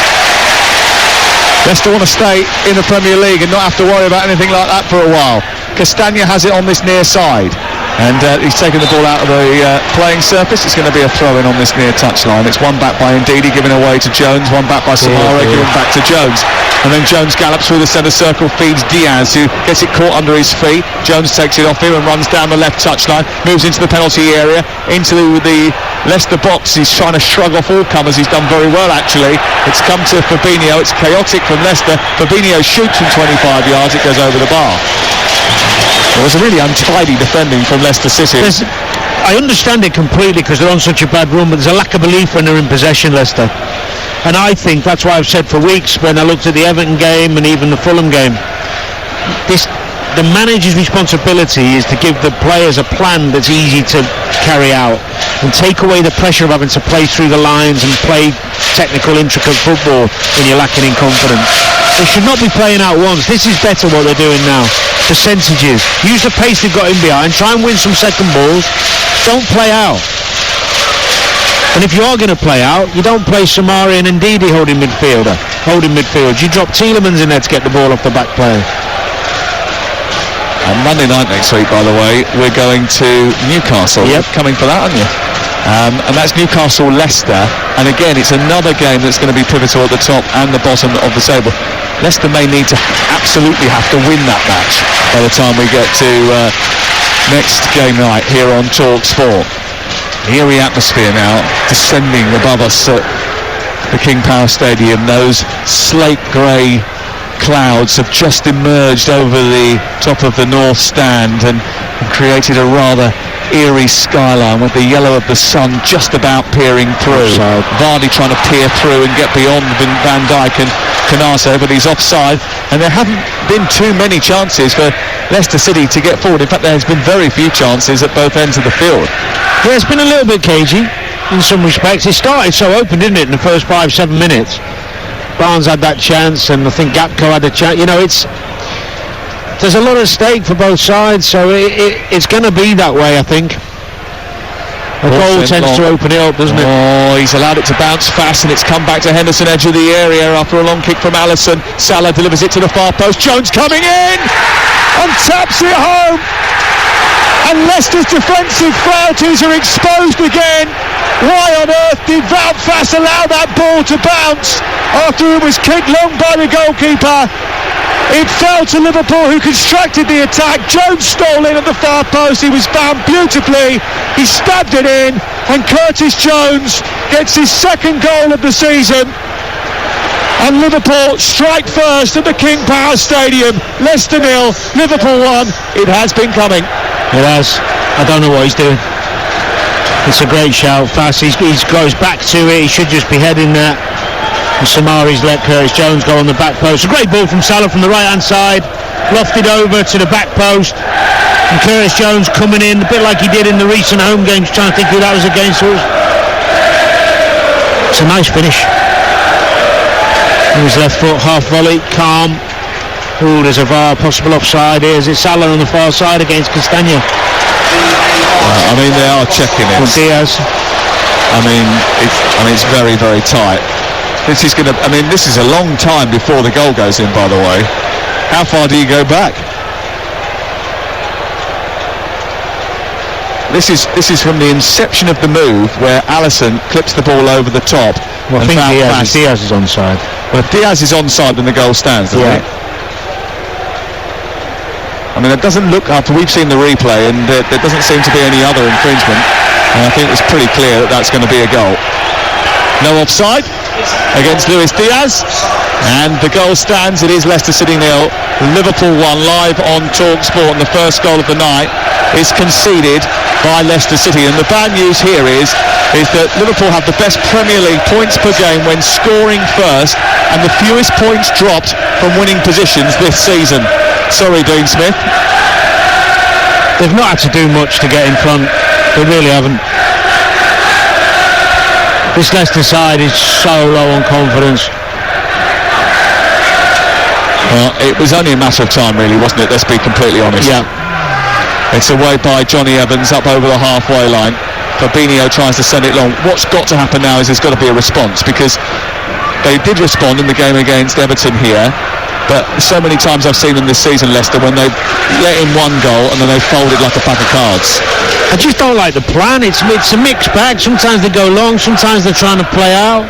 Leicester want to stay in the Premier League and not have to worry about anything like that for a while. Castagna has it on this near side, and he's taken the ball out of the playing surface. It's going to be a throw-in on this near touchline. It's one back by Ndidi, given away to Jones, one back by Samara, given back to Jones. And then Jones gallops through the centre circle, feeds Diaz, who gets it caught under his feet. Jones takes it off him and runs down the left touchline, moves into the penalty area, into the Leicester box. He's trying to shrug off all comers. He's done very well, actually. It's come to Fabinho. It's chaotic from Leicester. Fabinho shoots from 25 yards. It goes over the bar. It was a really untidy defending from Leicester City. I understand it completely because they're on such a bad run, but there's a lack of belief when they're in possession, Leicester. And I think that's why I've said for weeks when I looked at the Everton game and even the Fulham game, the manager's responsibility is to give the players a plan that's easy to carry out and take away the pressure of having to play through the lines and play technical, intricate football when you're lacking in confidence. They should not be playing out once. This is better what they're doing now. Percentages. Use the pace they've got in behind. Try and win some second balls. Don't play out. And if you are going to play out, you don't play Samari and Ndidi holding midfield. You drop Tielemans in there to get the ball off the back player. On Monday night next week, by the way, we're going to Newcastle. Yep. Coming for that, aren't you? And that's Newcastle-Leicester. And again, it's another game that's going to be pivotal at the top and the bottom of the table. Leicester may need to absolutely have to win that match by the time we get to next game night here on Talk Sport. The eerie atmosphere now descending above us at the King Power Stadium. Those slate grey clouds have just emerged over the top of the north stand and created a rather eerie skyline with the yellow of the sun just about peering through. Vardy trying to peer through and get beyond Van Dijk and Canasa, but he's offside, and there haven't been too many chances for Leicester City to get forward. In fact, there's been very few chances at both ends of the field. Yeah, it's been a little bit cagey in some respects. It started so open, didn't it, in the first 5-7 minutes. Barnes had that chance, and I think Gakpo had a chance. You know, there's a lot at stake for both sides, so it's going to be that way, I think. A goal tends to open it up, doesn't it? Oh, he's allowed it to bounce fast, and it's come back to Henderson, edge of the area after a long kick from Alisson. Salah delivers it to the far post. Jones coming in and taps it home. And Leicester's defensive frailties are exposed again. Why on earth did Valfas allow that ball to bounce after it was kicked long by the goalkeeper? It fell to Liverpool, who constructed the attack. Jones stole in at the far post. He was found beautifully. He stabbed it in, and Curtis Jones gets his second goal of the season. And Liverpool strike first at the King Power Stadium. Leicester 0, Liverpool 1. It has been coming. It has. I don't know what he's doing. It's a great shout. Fast. He goes back to it. He should just be heading there. And Samari's let Curtis Jones go on the back post. A great ball from Salah from the right-hand side. Lofted over to the back post. And Curtis Jones coming in, a bit like he did in the recent home games, trying to think who that was against. It's a nice finish. His left foot, half volley, calm. Ooh, there's a VAR, possible offside here. Is it Salah on the far side against Castagna? I mean, they are checking it. Or Diaz. It's very, very tight. This is a long time before the goal goes in, by the way. How far do you go back? This is from the inception of the move, where Alisson clips the ball over the top. Well, I think Diaz is onside. Well, if Diaz is onside, then the goal stands, doesn't it? I mean, it doesn't look, after we've seen the replay, and there doesn't seem to be any other infringement. And I think it's pretty clear that that's going to be a goal. No offside against Luis Diaz, and the goal stands. It is Leicester City 0, Liverpool 1, live on Talk Sport, and the first goal of the night is conceded by Leicester City. And the bad news here is that Liverpool have the best Premier League points per game when scoring first, and the fewest points dropped from winning positions this season. Sorry, Dean Smith. They've not had to do much to get in front. They really haven't. This Leicester side is so low on confidence. Well, it was only a matter of time, really, wasn't it? Let's be completely honest. Yeah. It's away by Johnny Evans up over the halfway line. Fabinho tries to send it long. What's got to happen now is there's got to be a response, because they did respond in the game against Everton here. But so many times I've seen them this season, Leicester, when they've let in one goal and then they've folded like a pack of cards. I just don't like the plan. It's a mixed bag. Sometimes they go long, sometimes they're trying to play out.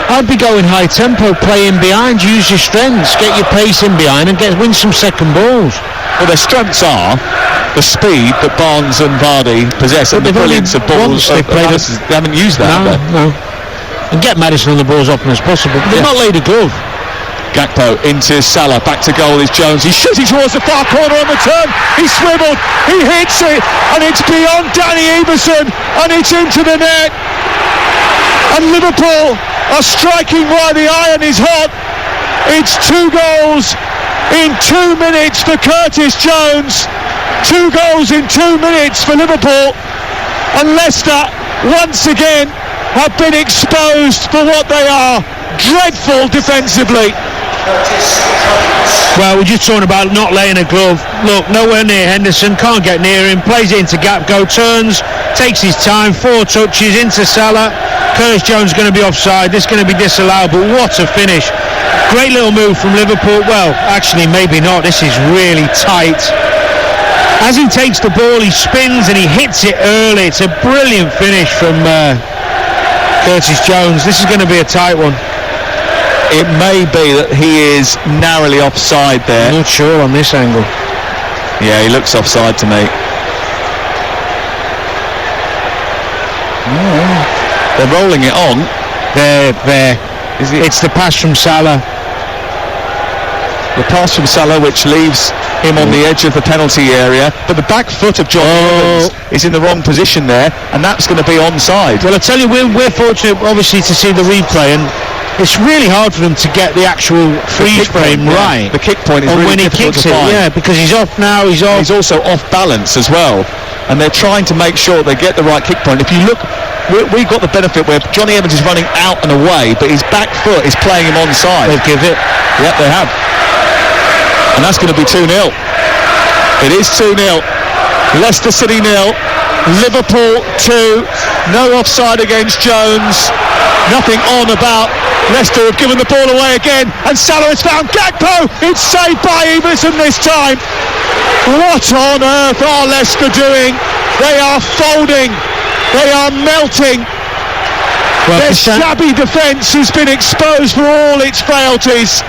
I'd be going high tempo, play in behind, use your strengths, get your pace in behind and win some second balls. Well, their strengths are the speed that Barnes and Vardy possess, and the brilliance of balls. They haven't used that, have they? No. And get Maddison on the balls often as possible. But they've not laid a glove. Gakpo into Salah, back to goal is Jones. He's shooting towards the far corner on the turn. He swiveled, he hits it, and it's beyond Danny Everson, and it's into the net. And Liverpool are striking while the iron is hot. It's 2 goals in 2 minutes for Curtis Jones. 2 goals in 2 minutes for Liverpool. And Leicester, once again, have been exposed for what they are. Dreadful defensively. Well, we're just talking about not laying a glove. Look, nowhere near Henderson, can't get near him, plays it into Gapco, turns, takes his time, 4 touches into Salah. Curtis Jones going to be offside, this is going to be disallowed, but what a finish. Great little move from Liverpool. Well, actually maybe not, this is really tight. As he takes the ball, he spins and he hits it early. It's a brilliant finish from Curtis Jones. This is going to be a tight one. It may be that he is narrowly offside there. I'm not sure on this angle. Yeah, he looks offside to me. They're rolling it on. There. It's the pass from Salah. The pass from Salah, which leaves him on the edge of the penalty area, but the back foot of John Evans is in the wrong position there, and that's going to be onside. Well, I tell you, we're fortunate, obviously, to see the replay, and it's really hard for them to get the actual freeze frame right. The kick point is really difficult to find. Yeah, because he's off now, he's off. He's also off balance as well, and they're trying to make sure they get the right kick point. If you look, we've got the benefit where Johnny Evans is running out and away, but his back foot is playing him onside. They'll give it. Yep, they have. And that's going to be 2-0. It is 2-0. Leicester City 0. Liverpool 2. No offside against Jones. Nothing on about Leicester have given the ball away again. And Salah has found Gakpo. It's saved by Everton this time. What on earth are Leicester doing? They are folding. They are melting. Well, their shabby defence has been exposed for all its frailties.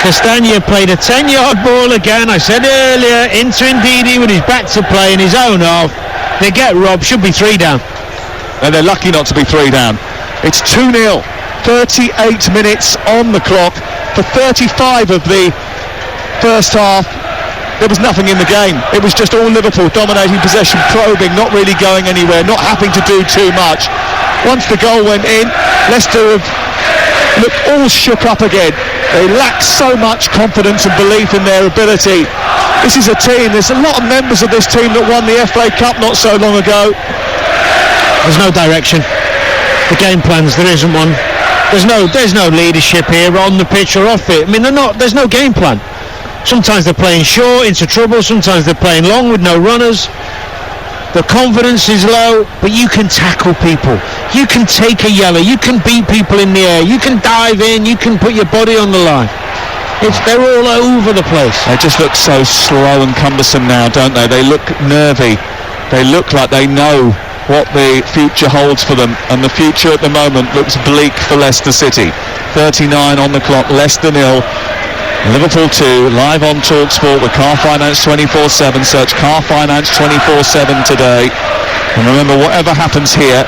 Castagna played a 10-yard ball again. I said earlier, into Ndidi with his back to play and his own half. They get robbed, should be 3 down. And they're lucky not to be 3 down. It's 2-0. 38 minutes on the clock. For 35 of the first half, there was nothing in the game. It was just all Liverpool dominating possession, probing, not really going anywhere, not having to do too much. Once the goal went in, Leicester have looked all shook up again. They lack so much confidence and belief in their ability. This is a team, there's a lot of members of this team that won the FA Cup not so long ago. There's no direction. The game plans, there isn't one. There's no leadership here on the pitch or off it. I mean, there's no game plan. Sometimes they're playing short into trouble, sometimes they're playing long with no runners. The confidence is low, but you can tackle people. You can take a yellow, you can beat people in the air, you can dive in, you can put your body on the line. They're all over the place. They just look so slow and cumbersome now, don't they? They look nervy. They look like they know what the future holds for them, and the future at the moment looks bleak for Leicester City. 39 on the clock, Leicester 0. Liverpool 2, live on TalkSport with Car Finance 24/7. Search Car Finance 24/7 today. And remember, whatever happens here,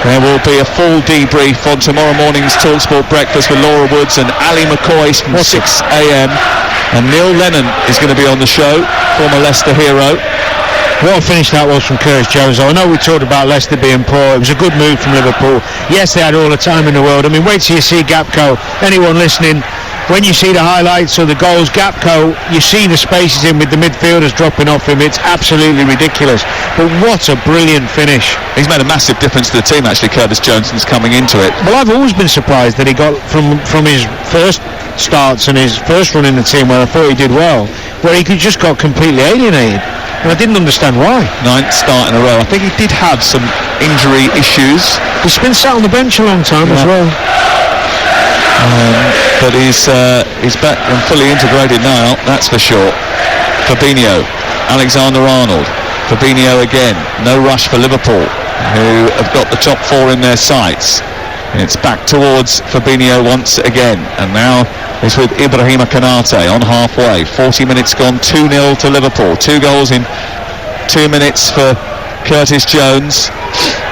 there will be a full debrief on tomorrow morning's TalkSport breakfast with Laura Woods and Ali McCoy from 6 a.m. And Neil Lennon is going to be on the show, former Leicester hero. What a finish that was from Curtis Jones. I know we talked about Leicester being poor. It was a good move from Liverpool. Yes, they had all the time in the world. I mean, wait till you see Gapco. Anyone listening, when you see the highlights of the goals, Gapco, you see the spaces in with the midfielders dropping off him. It's absolutely ridiculous. But what a brilliant finish. He's made a massive difference to the team, actually, Curtis Jones, since coming into it. Well, I've always been surprised that he got from his first starts and his first run in the team where I thought he did well, where he just got completely alienated. And I didn't understand why. 9th start in a row. I think he did have some injury issues. He's been sat on the bench a long time as well. But he's back and fully integrated now, that's for sure. Fabinho, Alexander-Arnold, Fabinho again. No rush for Liverpool, who have got the top 4 in their sights. It's back towards Fabinho once again, and now it's with Ibrahima Konate on halfway. 40 minutes gone, 2-0 to Liverpool. 2 goals in 2 minutes for Curtis Jones.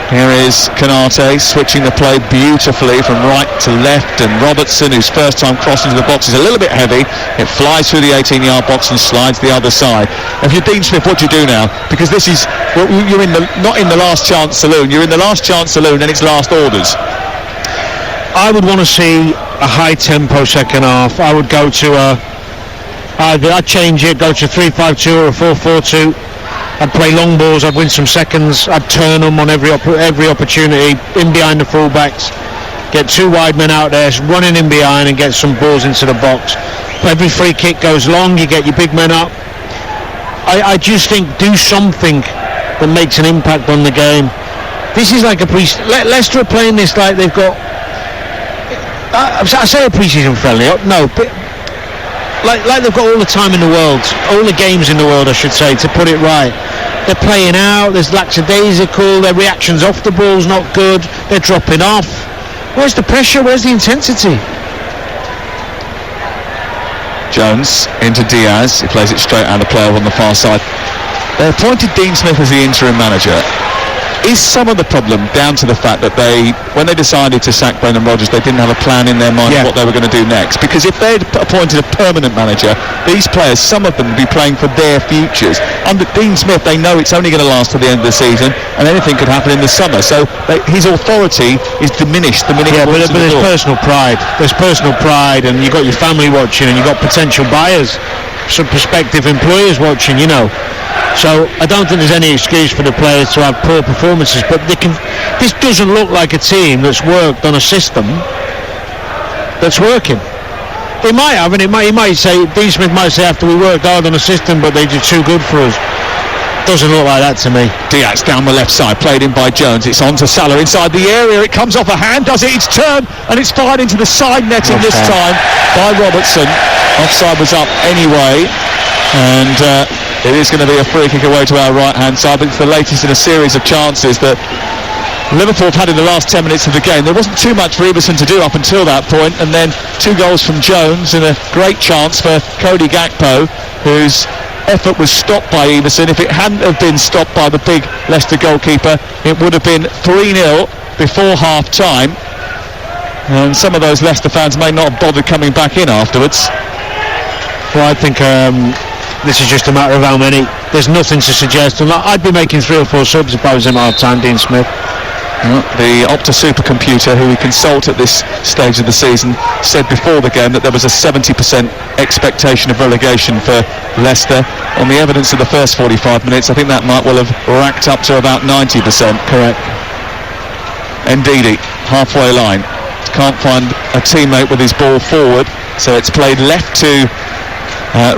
Here is Konate switching the play beautifully from right to left, and Robertson, whose first time cross into the box, is a little bit heavy. It flies through the 18-yard box and slides the other side. If you're Dean Smith, what do you do now? Because this is, well, you're not in the last chance saloon, you're in the last chance saloon and it's last orders. I would want to see a high tempo second half. I would go to I'd change it, go to 3-5-2 or a 4-4-2. I'd play long balls, I'd win some seconds, I'd turn them on every opportunity, in behind the fullbacks, get 2 wide men out there, running in behind and get some balls into the box. Every free kick goes long, you get your big men up. I just think do something that makes an impact on the game. This is like Leicester are playing this like they've got, I say a pre-season friendly, no, but like they've got all the time in the world, all the games in the world I should say, to put it right. They're playing out, there's lackadaisical, their reactions off the ball's not good, they're dropping off. Where's the pressure, where's the intensity? Jones into Diaz, he plays it straight out of play on the far side. They appointed Dean Smith as the interim manager. Is some of the problem down to the fact that when they decided to sack Brendan Rodgers, they didn't have a plan in their mind of what they were going to do next? Because if they'd appointed a permanent manager, these players, some of them would be playing for their futures. Under Dean Smith, they know it's only going to last to the end of the season, and anything could happen in the summer. So his authority is diminished. But there's personal pride. There's personal pride, and you've got your family watching, and you've got potential buyers, some prospective employers watching, So I don't think there's any excuse for the players to have poor performances, but this doesn't look like a team that's worked on a system that's working. They might have, and he might say, Dean Smith might say after we worked hard on a system, but they did too good for us. Doesn't look like that to me. Diaz down the left side, played in by Jones. It's on to Salah inside the area. It comes off a hand, does it? It's turned, and it's fired into the side netting this time by Robertson. Offside was up anyway, and it is going to be a free kick away to our right-hand side, but it's the latest in a series of chances that Liverpool have had in the last 10 minutes of the game. There wasn't too much for Everson to do up until that point, and then 2 goals from Jones and a great chance for Cody Gakpo, whose effort was stopped by Everson. If it hadn't have been stopped by the big Leicester goalkeeper, it would have been 3-0 before half-time, and some of those Leicester fans may not have bothered coming back in afterwards. Well, I think this is just a matter of how many. There's nothing to suggest, and I'd be making 3 or 4 subs if I was him at half-time, Dean Smith. The Opta supercomputer, who we consult at this stage of the season, said before the game that there was a 70% expectation of relegation for Leicester. On the evidence of the first 45 minutes, I think that might well have racked up to about 90%. Correct. Ndidi, halfway line, can't find a teammate with his ball forward, so it's played left to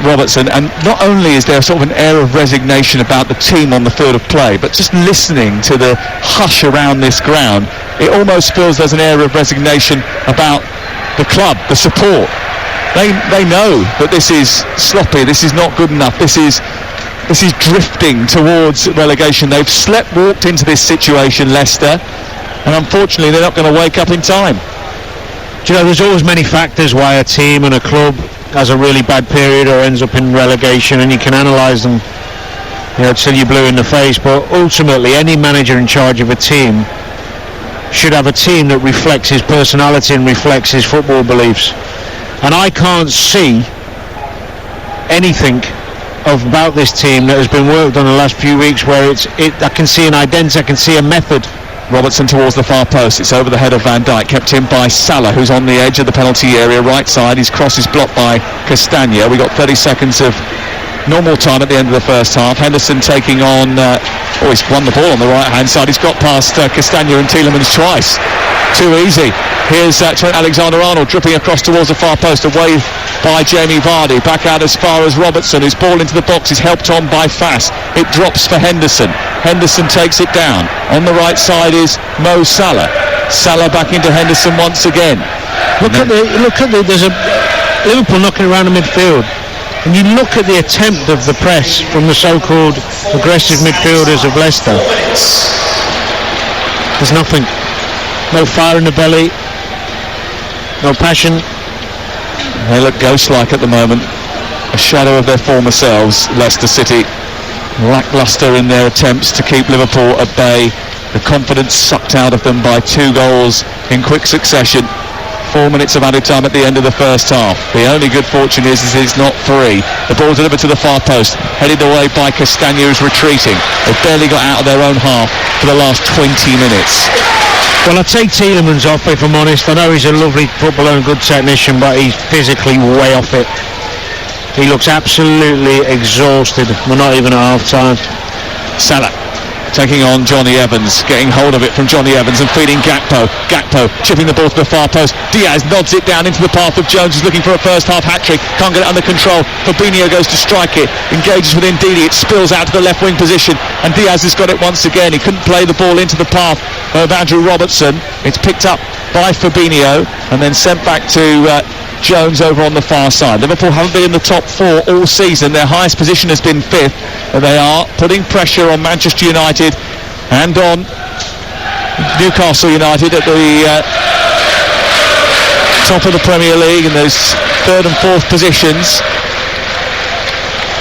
Robertson, and not only is there sort of an air of resignation about the team on the field of play, but just listening to the hush around this ground, it almost feels there's an air of resignation about the club, the support. They know that this is sloppy, this is not good enough, this is drifting towards relegation. They've walked into this situation, Leicester, and unfortunately they're not going to wake up in time. Do you know, there's always many factors why a team and a club has a really bad period or ends up in relegation, and you can analyse them, till you're blue in the face. But ultimately, any manager in charge of a team should have a team that reflects his personality and reflects his football beliefs. And I can't see anything about this team that has been worked on the last few weeks where I can see an identity, I can see a method. Robertson towards the far post, it's over the head of Van Dijk, kept in by Salah, who's on the edge of the penalty area, right side. His cross is blocked by Castagna. We got 30 seconds of normal time at the end of the first half. Henderson taking on, he's won the ball on the right hand side. He's got past Castagna and Tielemans twice. Too easy. Here's Trent Alexander-Arnold dripping across towards the far post, away by Jamie Vardy, back out as far as Robertson, whose ball into the box is helped on by Fass. It drops for Henderson. Henderson takes it down. On the right side is Mo Salah. Salah back into Henderson once again. There's a Liverpool knocking around the midfield, and you look at the attempt of the press from the so-called aggressive midfielders of Leicester. There's nothing. No fire in the belly, no passion. They look ghost-like at the moment, a shadow of their former selves. Leicester City, lacklustre in their attempts to keep Liverpool at bay. The confidence sucked out of them by 2 goals in quick succession. 4 minutes of added time at the end of the first half. The only good fortune is it's not 3. The ball delivered to the far post, headed away by Castagna, who's retreating. They've barely got out of their own half for the last 20 minutes. Well, I take Tielemans off, if I'm honest. I know he's a lovely footballer and good technician, but he's physically way off it. He looks absolutely exhausted. We're not even at half-time. Salah taking on Johnny Evans, getting hold of it from Johnny Evans and feeding Gakpo. Gakpo chipping the ball to the far post. Diaz nods it down into the path of Jones, who's looking for a first half hat-trick. Can't get it under control. Fabinho goes to strike it, engages with Ndidi. It spills out to the left wing position, and Diaz has got it once again. He couldn't play the ball into the path of Andrew Robertson. It's picked up by Fabinho and then sent back to Jones over on the far side. Liverpool haven't been in the top 4 all season. Their highest position has been 5th. They are putting pressure on Manchester United and on Newcastle United at the top of the Premier League in those 3rd and 4th positions.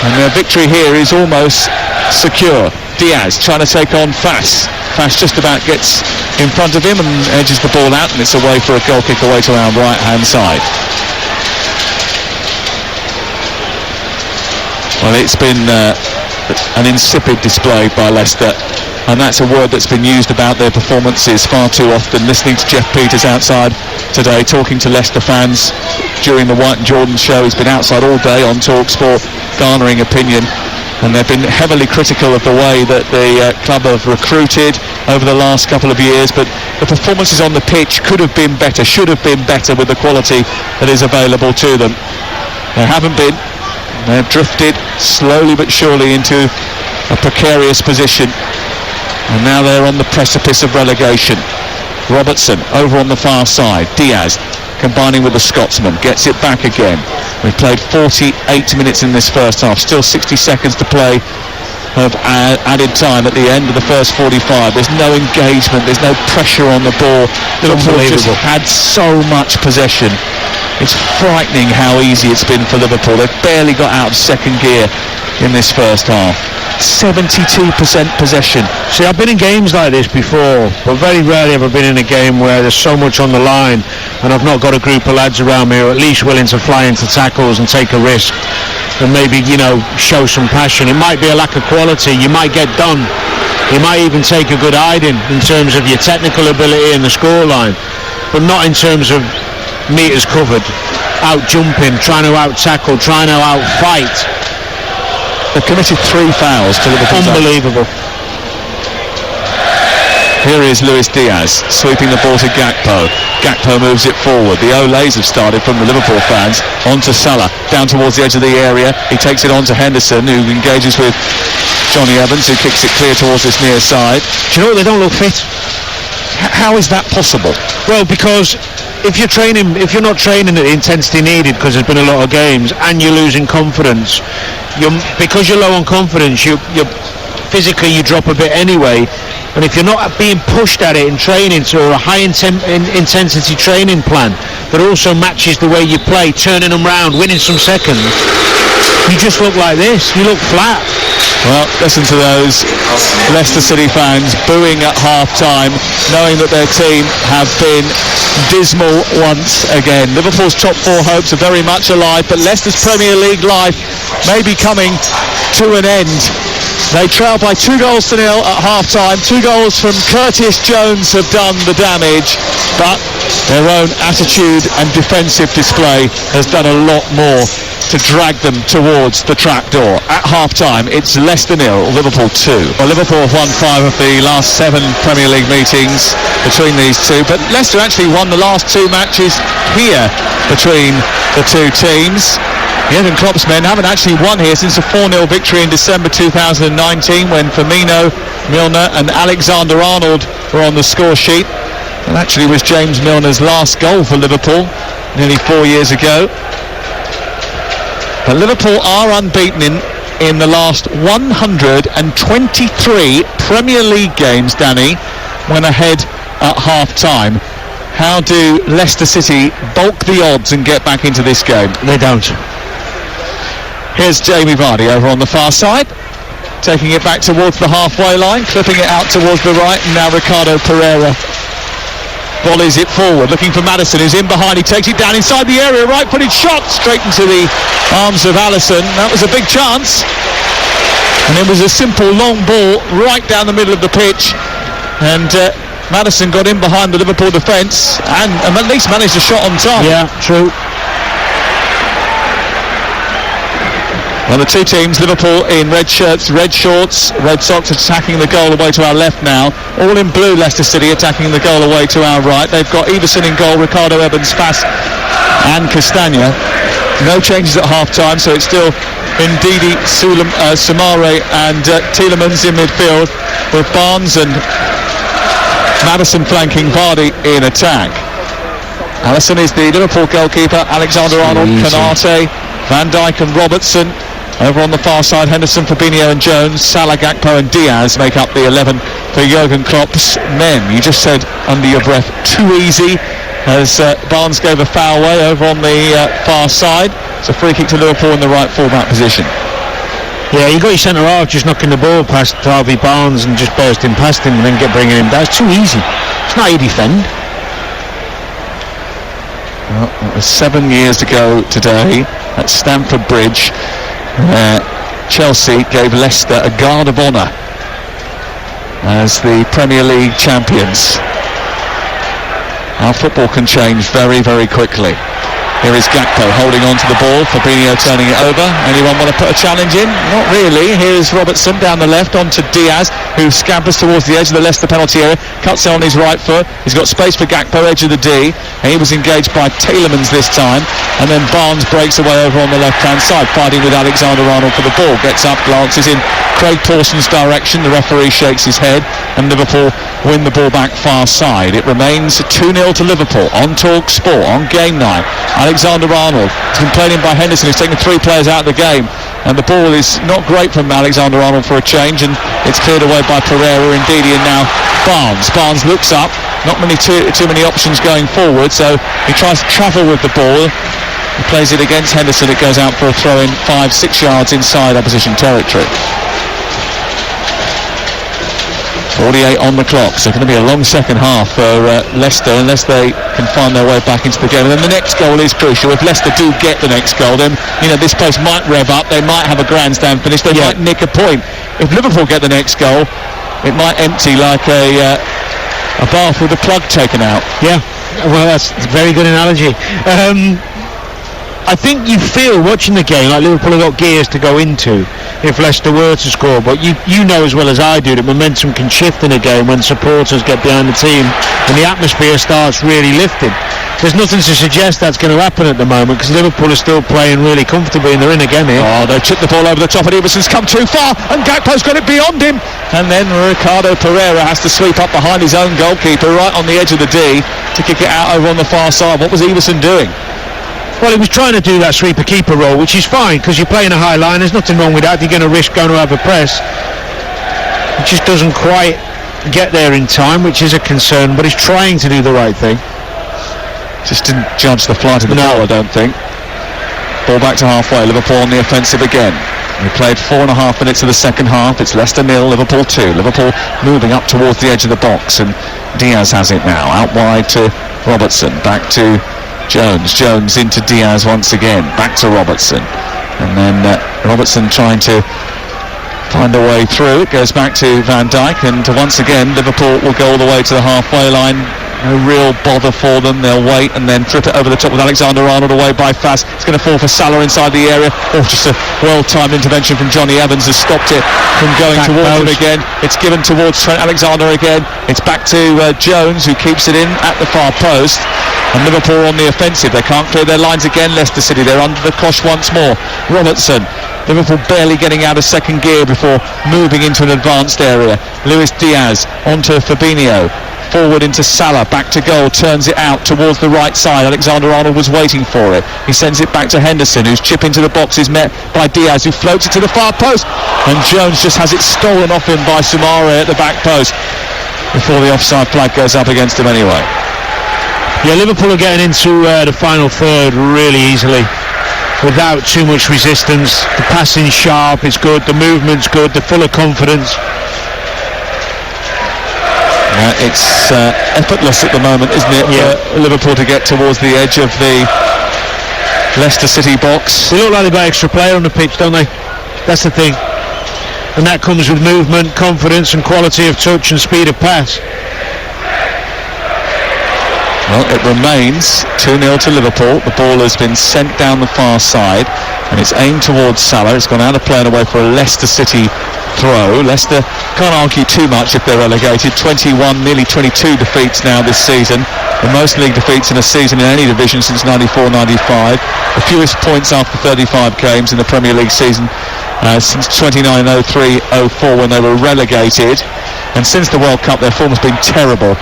And their victory here is almost secure. Diaz trying to take on Fass. Fass just about gets in front of him and edges the ball out, and it's away for a goal kick away to our right-hand side. Well, it's been an insipid display by Leicester, and that's a word that's been used about their performances far too often. Listening to Jeff Peters outside today, talking to Leicester fans during the White and Jordan show. He's been outside all day on TalkSport, garnering opinion, and they've been heavily critical of the way that the club have recruited over the last couple of years, but the performances on the pitch could have been better, should have been better with the quality that is available to them. They haven't been. They've drifted slowly but surely into a precarious position, and now they're on the precipice of relegation. Robertson over on the far side. Diaz combining with the Scotsman, gets it back again. We've played 48 minutes in this first half, still 60 seconds to play of added time at the end of the first 45. There's no engagement, there's no pressure on the ball. Liverpool just had so much possession. It's frightening how easy it's been for Liverpool. They've barely got out of second gear in this first half. 72% possession. See, I've been in games like this before, but very rarely have I been in a game where there's so much on the line and I've not got a group of lads around me who are at least willing to fly into tackles and take a risk and maybe, show some passion. It might be a lack of quality. You might get done. You might even take a good hiding in terms of your technical ability and the scoreline, but not in terms of metres covered, out jumping, trying to out tackle, trying to out fight. They've committed 3 fouls to Liverpool. Unbelievable. Here is Luis Diaz sweeping the ball to Gakpo. Gakpo moves it forward. The Olays have started from the Liverpool fans onto Salah, down towards the edge of the area. He takes it on to Henderson, who engages with Johnny Evans, who kicks it clear towards this near side. Do you know what? They don't look fit. How is that possible? Well, because if you're not training at the intensity needed, because there's been a lot of games, and you're losing confidence, because you're low on confidence, you physically you drop a bit anyway. And if you're not being pushed at it in training to a high intensity training plan that also matches the way you play, turning them round, winning some seconds, you just look like this. You look flat. Well, listen to those Leicester City fans booing at half-time, knowing that their team have been dismal once again. Liverpool's top 4 hopes are very much alive, but Leicester's Premier League life may be coming to an end. They trail by 2-0 at half-time. 2 goals from Curtis Jones have done the damage, but their own attitude and defensive display has done a lot more to drag them towards the trapdoor. At half-time, it's Leicester 0, Liverpool 2. Well, Liverpool have won 5 of the last 7 Premier League meetings between these two, but Leicester actually won the last 2 matches here between the two teams. Jurgen Klopp's men haven't actually won here since a 4-0 victory in December 2019 when Firmino, Milner and Alexander-Arnold were on the score sheet. It actually was James Milner's last goal for Liverpool nearly 4 years ago. But Liverpool are unbeaten in the last 123 Premier League games, Danny, when ahead at half-time. How do Leicester City bulk the odds and get back into this game? They don't. Here's Jamie Vardy over on the far side, taking it back towards the halfway line, clipping it out towards the right, and now Ricardo Pereira volleys it forward, looking for Maddison, who's in behind. He takes it down inside the area, right-footed shot straight into the arms of Alisson. That was a big chance, and it was a simple long ball right down the middle of the pitch, and Maddison got in behind the Liverpool defence and at least managed a shot on top. Yeah, true. Well, the two teams, Liverpool in red shirts, red shorts, red socks, attacking the goal away to our left now. All in blue, Leicester City attacking the goal away to our right. They've got Everson in goal, Ricardo, Evans, Fass and Castagna. No changes at half-time, so it's still Ndidi, Soumare and Tielemans in midfield, with Barnes and Maddison flanking Vardy in attack. Alisson is the Liverpool goalkeeper, Alexander-Arnold, Konate, Van Dijk and Robertson. Over on the far side, Henderson, Fabinho and Jones, Salah, Gakpo and Diaz make up the 11 for Jurgen Klopp's men. You just said under your breath, too easy, as Barnes gave a foul away over on the far side. It's a free kick to Liverpool in the right full-back position. Yeah, you got your centre-half just knocking the ball past Harvey Barnes and just bursting past him and then bringing him down. It's too easy. It's not how you defend. Well, it was 7 years ago today at Stamford Bridge. Chelsea gave Leicester a guard of honour as the Premier League champions. Our football can change very, very quickly. Here is Gakpo holding on to the ball, Fabinho turning it over. Anyone want to put a challenge in? Not really. Here's Robertson down the left onto Diaz, who scampers towards the edge of the Leicester penalty area, cuts it on his right foot. He's got space for Gakpo, edge of the D, and he was engaged by Tielemans this time. And then Barnes breaks away over on the left-hand side, fighting with Alexander-Arnold for the ball. Gets up, glances in Craig Pawson's direction. The referee shakes his head, and Liverpool win the ball back far side. It remains 2-0 to Liverpool on Talk Sport, on game night. Alexander-Arnold has been played in by Henderson, who's taken 3 players out of the game, and the ball is not great from Alexander-Arnold for a change, and it's cleared away by Pereira, Ndidi, and now Barnes looks up, not too many options going forward, so he tries to travel with the ball. He plays it against Henderson. It goes out for a throw-in 5-6 yards inside opposition territory. 48 on the clock, so it's going to be a long second half for Leicester unless they can find their way back into the game. And then the next goal is crucial. If Leicester do get the next goal, then this place might rev up, they might have a grandstand finish, they might nick a point. If Liverpool get the next goal, it might empty like a bath with the plug taken out. Yeah, well, that's a very good analogy. I think you feel watching the game like Liverpool have got gears to go into if Leicester were to score, but you know as well as I do that momentum can shift in a game when supporters get behind the team and the atmosphere starts really lifting. There's nothing to suggest that's going to happen at the moment because Liverpool are still playing really comfortably and they're in again here. Oh, they chipped the ball over the top and Everson's come too far and Gakpo's got it beyond him, and then Ricardo Pereira has to sweep up behind his own goalkeeper right on the edge of the D to kick it out over on the far side. What was Everson doing? Well, he was trying to do that sweeper-keeper role, which is fine because you're playing a high line. There's nothing wrong with that. You're going to risk going to have a press. He just doesn't quite get there in time, which is a concern, but he's trying to do the right thing. Just didn't judge the flight of the ball, I don't think. Ball back to halfway. Liverpool on the offensive again. We played 4.5 minutes of the second half. It's Leicester 0, Liverpool 2. Liverpool moving up towards the edge of the box, and Diaz has it now. Out wide to Robertson. Back to Jones into Diaz once again, back to Robertson, and then Robertson trying to find a way through. It goes back to Van Dijk, and once again Liverpool will go all the way to the halfway line. No real bother for them. They'll wait and then trip it over the top with Alexander-Arnold away by Fass. It's going to fall for Salah inside the area. Oh, just a well-timed intervention from Johnny Evans has stopped it from going towards him again. It's given towards Trent Alexander again. It's back to Jones, who keeps it in at the far post. And Liverpool on the offensive. They can't clear their lines again, Leicester City. They're under the cosh once more. Robertson. Liverpool barely getting out of second gear before moving into an advanced area. Luis Diaz onto Fabinho. Forward into Salah, back to goal, turns it out towards the right side. Alexander-Arnold was waiting for it. He sends it back to Henderson, whose chip into the box is met by Diaz, who floats it to the far post. And Jones just has it stolen off him by Soumare at the back post before the offside flag goes up against him anyway. Yeah, Liverpool are getting into the final third really easily without too much resistance. The passing's sharp, it's good, the movement's good, they're full of confidence. It's effortless at the moment, isn't it, for Liverpool to get towards the edge of the Leicester City box. They look like they've got extra player on the pitch, don't they? That's the thing. And that comes with movement, confidence and quality of touch and speed of pass. Well, it remains 2-0 to Liverpool. The ball has been sent down the far side and it's aimed towards Salah. It's gone out of play and away for a Leicester City throw. Leicester can't argue too much if they're relegated. 21, nearly 22 defeats now this season. The most league defeats in a season in any division since 94-95. The fewest points after 35 games in the Premier League season since 29-03-04 when they were relegated. And since the World Cup their form has been terrible.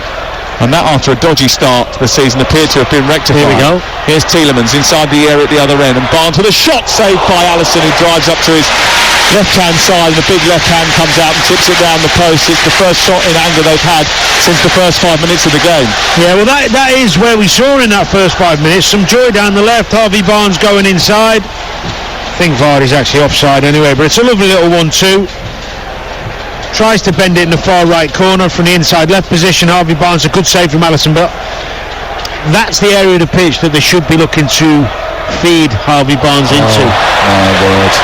And that after a dodgy start to the season appeared to have been rectified. Here we go. Here's Tielemans inside the area at the other end, and Barnes with a shot saved by Alisson, who drives up to his left-hand side, and the big left hand comes out and tips it down the post. It's the first shot in anger they've had since the first 5 minutes of the game. Yeah, well that is where we saw in that first 5 minutes. Some joy down the left, Harvey Barnes going inside. I think Vardy's actually offside anyway, but it's a lovely little 1-2. Tries to bend it in the far right corner from the inside left position. Harvey Barnes, a good save from Alisson, but that's the area of the pitch that they should be looking to feed Harvey Barnes into. My word.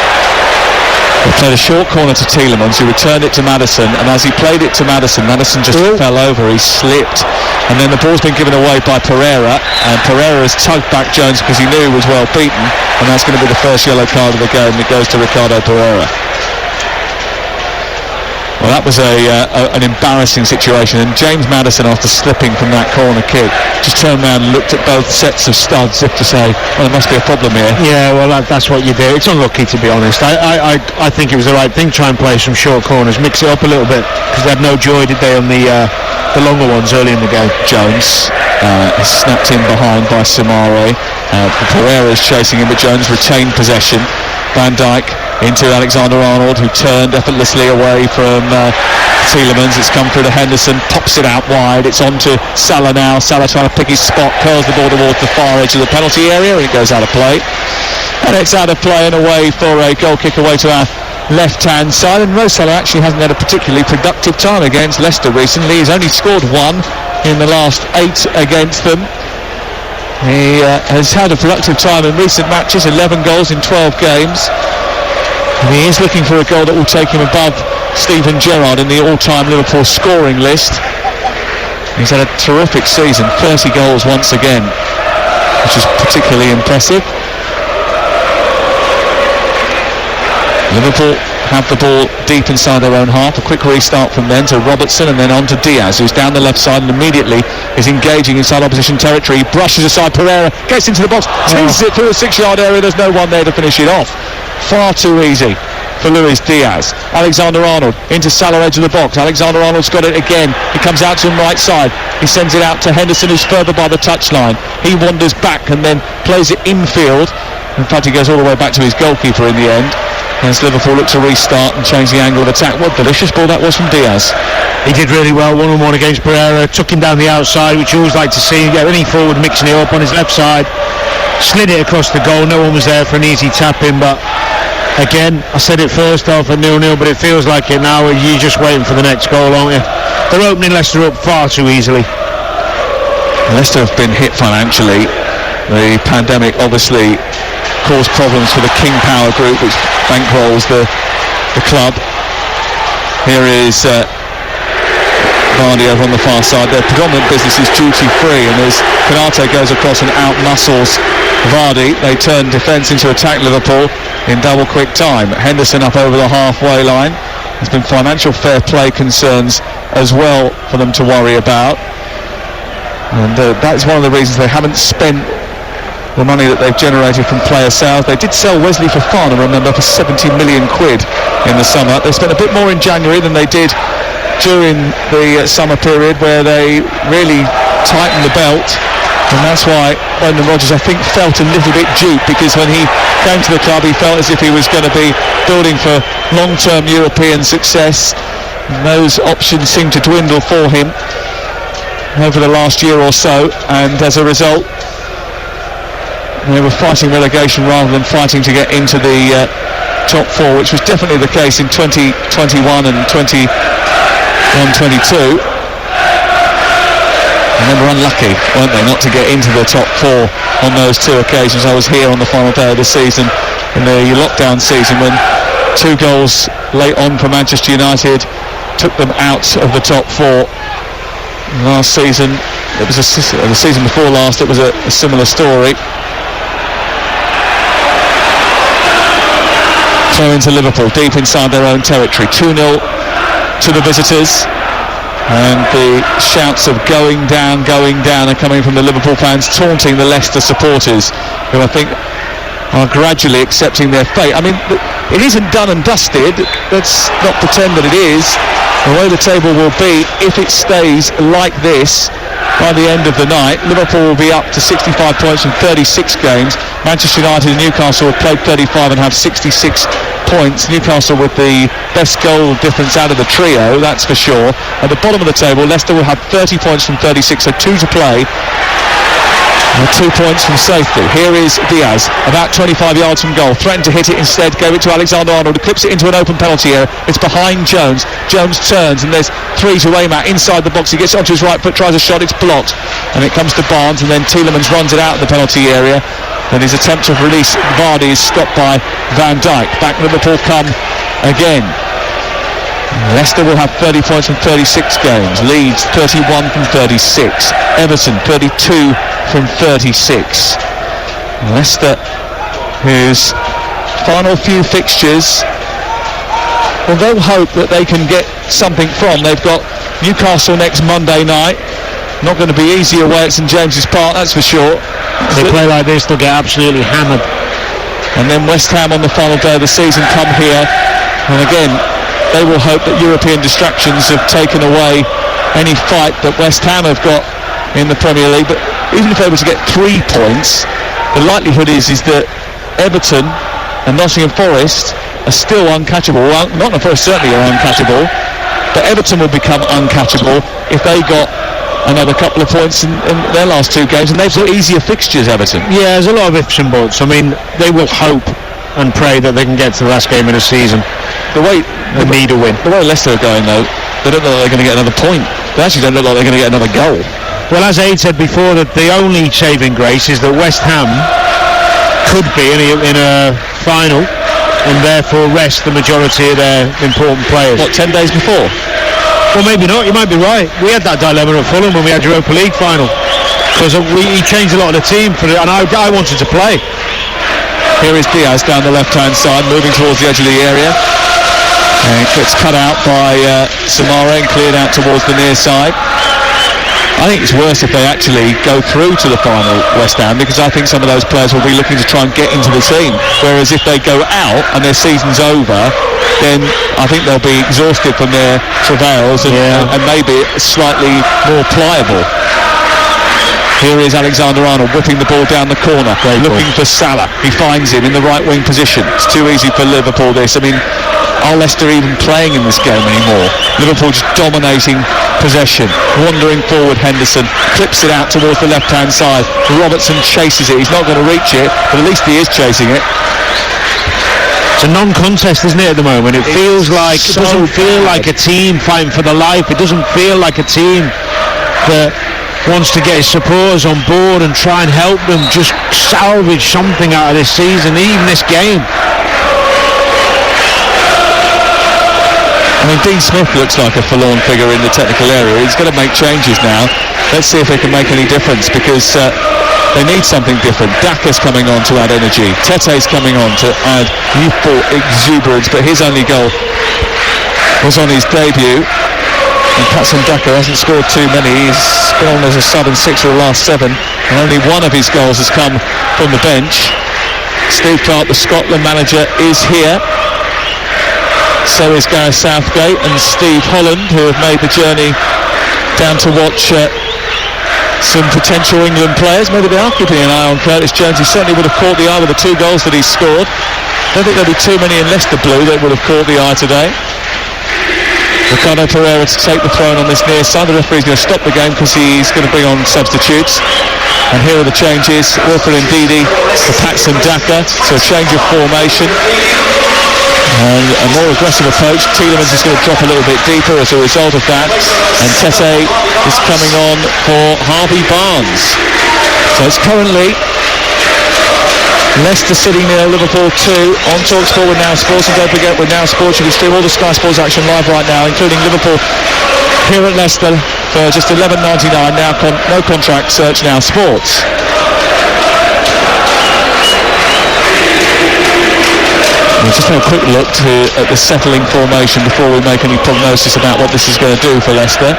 He played a short corner to Tielemans, who returned it to Maddison, and as he played it to Maddison just fell over, he slipped, and then the ball's been given away by Pereira, and Pereira has tugged back Jones because he knew he was well beaten, and that's going to be the first yellow card of the game. It goes to Ricardo Pereira. Well, that was an embarrassing situation, and James Maddison, after slipping from that corner kick, just turned around and looked at both sets of studs as if to say, well, there must be a problem here. Yeah, well, that's what you do. It's unlucky, to be honest. I think it was the right thing, try and play some short corners, mix it up a little bit, because they had no joy, did they, on the longer ones early in the game. Jones is snapped in behind by Samare. Pereira is chasing him, but Jones retained possession. Van Dijk into Alexander-Arnold, who turned effortlessly away from Tielemans. It's come through to Henderson, pops it out wide. It's on to Salah now. Salah trying to pick his spot, curls the ball towards the far edge of the penalty area, and it goes out of play. And it's out of play and away for a goal kick away to our left-hand side. And Mo Salah actually hasn't had a particularly productive time against Leicester recently. He's only scored one in the last 8 against them. He has had a productive time in recent matches, 11 goals in 12 games. And he is looking for a goal that will take him above Steven Gerrard in the all-time Liverpool scoring list. He's had a terrific season, 30 goals once again, which is particularly impressive. Liverpool have the ball deep inside their own half. A quick restart from then to Robertson, and then on to Diaz, who's down the left side and immediately is engaging inside opposition territory. He brushes aside Pereira, gets into the box, teases it through a 6-yard area. There's no one there to finish it off. Far too easy for Luis Diaz. Alexander-Arnold into Salah, edge of the box. Alexander-Arnold's got it again. He comes out to him right side. He sends it out to Henderson, who's further by the touchline. He wanders back and then plays it infield. In fact, he goes all the way back to his goalkeeper in the end, as Liverpool look to restart and change the angle of attack. What a delicious ball that was from Diaz. He did really well, one-on-one against Pereira, took him down the outside, which you always like to see, getting forward, mixing it up on his left side, slid it across the goal. No one was there for an easy tap-in, but again, I said it first off at 0-0, but it feels like it now. You're just waiting for the next goal, aren't you? They're opening Leicester up far too easily. Leicester have been hit financially. The pandemic obviously caused problems for the King Power Group, which bankrolls the club. Here is Vardy over on the far side. Their predominant business is duty-free, and as Konate goes across and out-muscles Vardy, they turn defence into attack Liverpool in double quick time. Henderson up over the halfway line. There's been financial fair play concerns as well for them to worry about, and that's one of the reasons they haven't spent the money that they've generated from player sales. They did sell Wesley Fofana, remember, for 70 million quid in the summer. They spent a bit more in January than they did during the summer period, where they really tightened the belt, and that's why Brendan Rodgers, I think, felt a little bit duped, because when he came to the club he felt as if he was going to be building for long-term European success, and those options seemed to dwindle for him over the last year or so, and as a result they were fighting relegation rather than fighting to get into the top four, which was definitely the case in 2021 and 21-22. And they were unlucky, weren't they, not to get into the top four on those two occasions. I was here on the final day of the season in the lockdown season when 2 goals late on for Manchester United took them out of the top four. Last season it was the season before last, it was a similar story. Throw into Liverpool, deep inside their own territory. 2-0 to the visitors. And the shouts of going down are coming from the Liverpool fans, taunting the Leicester supporters, who I think are gradually accepting their fate. I mean, it isn't done and dusted. Let's not pretend that it is. The way the table will be, if it stays like this by the end of the night, Liverpool will be up to 65 points from 36 games. Manchester United and Newcastle have played 35 and have 66 points. Newcastle with the best goal difference out of the trio, that's for sure. At the bottom of the table, Leicester will have 30 points from 36, so 2 to play. And 2 points from safety. Here is Diaz, about 25 yards from goal, threatened to hit it instead, gave it to Alexander-Arnold, who clips it into an open penalty area. It's behind Jones. Jones turns and there's 3 to aim at inside the box. He gets onto his right foot, tries a shot, it's blocked, and it comes to Barnes, and then Tielemans runs it out of the penalty area. Then his attempt to release Vardy is stopped by Van Dijk. Back Liverpool come again. Leicester will have 30 points from 36 games. Leeds 31 from 36. Everton 32 from 36. Leicester, whose final few fixtures, well, they'll hope that they can get something from. They've got Newcastle next Monday night. Not going to be easy away at St James's Park, that's for sure. If they play like this, they'll get absolutely hammered. And then West Ham on the final day of the season come here, and again they will hope that European distractions have taken away any fight that West Ham have got in the Premier League. But even if they were to get 3 points, the likelihood is that Everton and Nottingham Forest are still uncatchable. Well, Nottingham Forest certainly are uncatchable, but Everton will become uncatchable if they got another couple of points in their last 2 games, and they've got easier fixtures, Everton. Yeah, there's a lot of ifs and buts. I mean, they will hope and pray that they can get to the last game of the season. They need a win. The way Leicester are going, though, they don't look like they're going to get another point. They actually don't look like they're going to get another goal. Well, as Aid said before, that the only saving grace is that West Ham could be in a final and therefore rest the majority of their important players. What, 10 days before? Well, maybe not. You might be right. We had that dilemma at Fulham when we had Europa League final, because he changed a lot of the team for it, and I wanted to play. Here is Diaz down the left-hand side, moving towards the edge of the area. And it gets cut out by Samara and cleared out towards the near side. I think it's worse if they actually go through to the final, West Ham, because I think some of those players will be looking to try and get into the team. Whereas if they go out and their season's over, then I think they'll be exhausted from their travails and maybe slightly more pliable. Here is Alexander-Arnold whipping the ball down the corner, looking for Salah. He finds him in the right wing position. It's too easy for Liverpool, this. I mean, are Leicester even playing in this game anymore? Liverpool just dominating possession. Wandering forward, Henderson clips it out towards the left-hand side. Robertson chases it. He's not going to reach it, but at least he is chasing it. It's a non-contest, isn't it, at the moment? It feels like, it doesn't feel like a team fighting for their life. It doesn't feel like a team that wants to get his supporters on board and try and help them just salvage something out of this season, even this game. I mean, Dean Smith looks like a forlorn figure in the technical area. He's going to make changes now. Let's see if they can make any difference, because they need something different. Daka's coming on to add energy. Tete's coming on to add youthful exuberance, but his only goal was on his debut. And Patson Daka hasn't scored too many. He's been on as a sub in 6 of the last 7, and only 1 of his goals has come from the bench. Steve Clarke, the Scotland manager, is here. So is Gareth Southgate and Steve Holland, who have made the journey down to watch some potential England players. Maybe they are keeping an eye on Curtis Jones. He certainly would have caught the eye with the 2 goals that he's scored. I don't think there'll be too many in Leicester blue that would have caught the eye today. Ricardo Pereira to take the throw on this near side. The referee's going to stop the game because he's going to bring on substitutes. And here are the changes. Wilfred Ndidi for Patson Daka. So a change of formation. And a more aggressive approach. Tielemans is going to drop a little bit deeper as a result of that. And Tete is coming on for Harvey Barnes. So it's currently Leicester City 0, Liverpool 2 on TalkSport with Now Sports. And don't forget, with Now Sports you can stream all the Sky Sports action live right now, including Liverpool here at Leicester for just $11.99 now. No contract, Search Now Sports. We'll just have a quick look at the settling formation before we make any prognosis about what this is going to do for Leicester.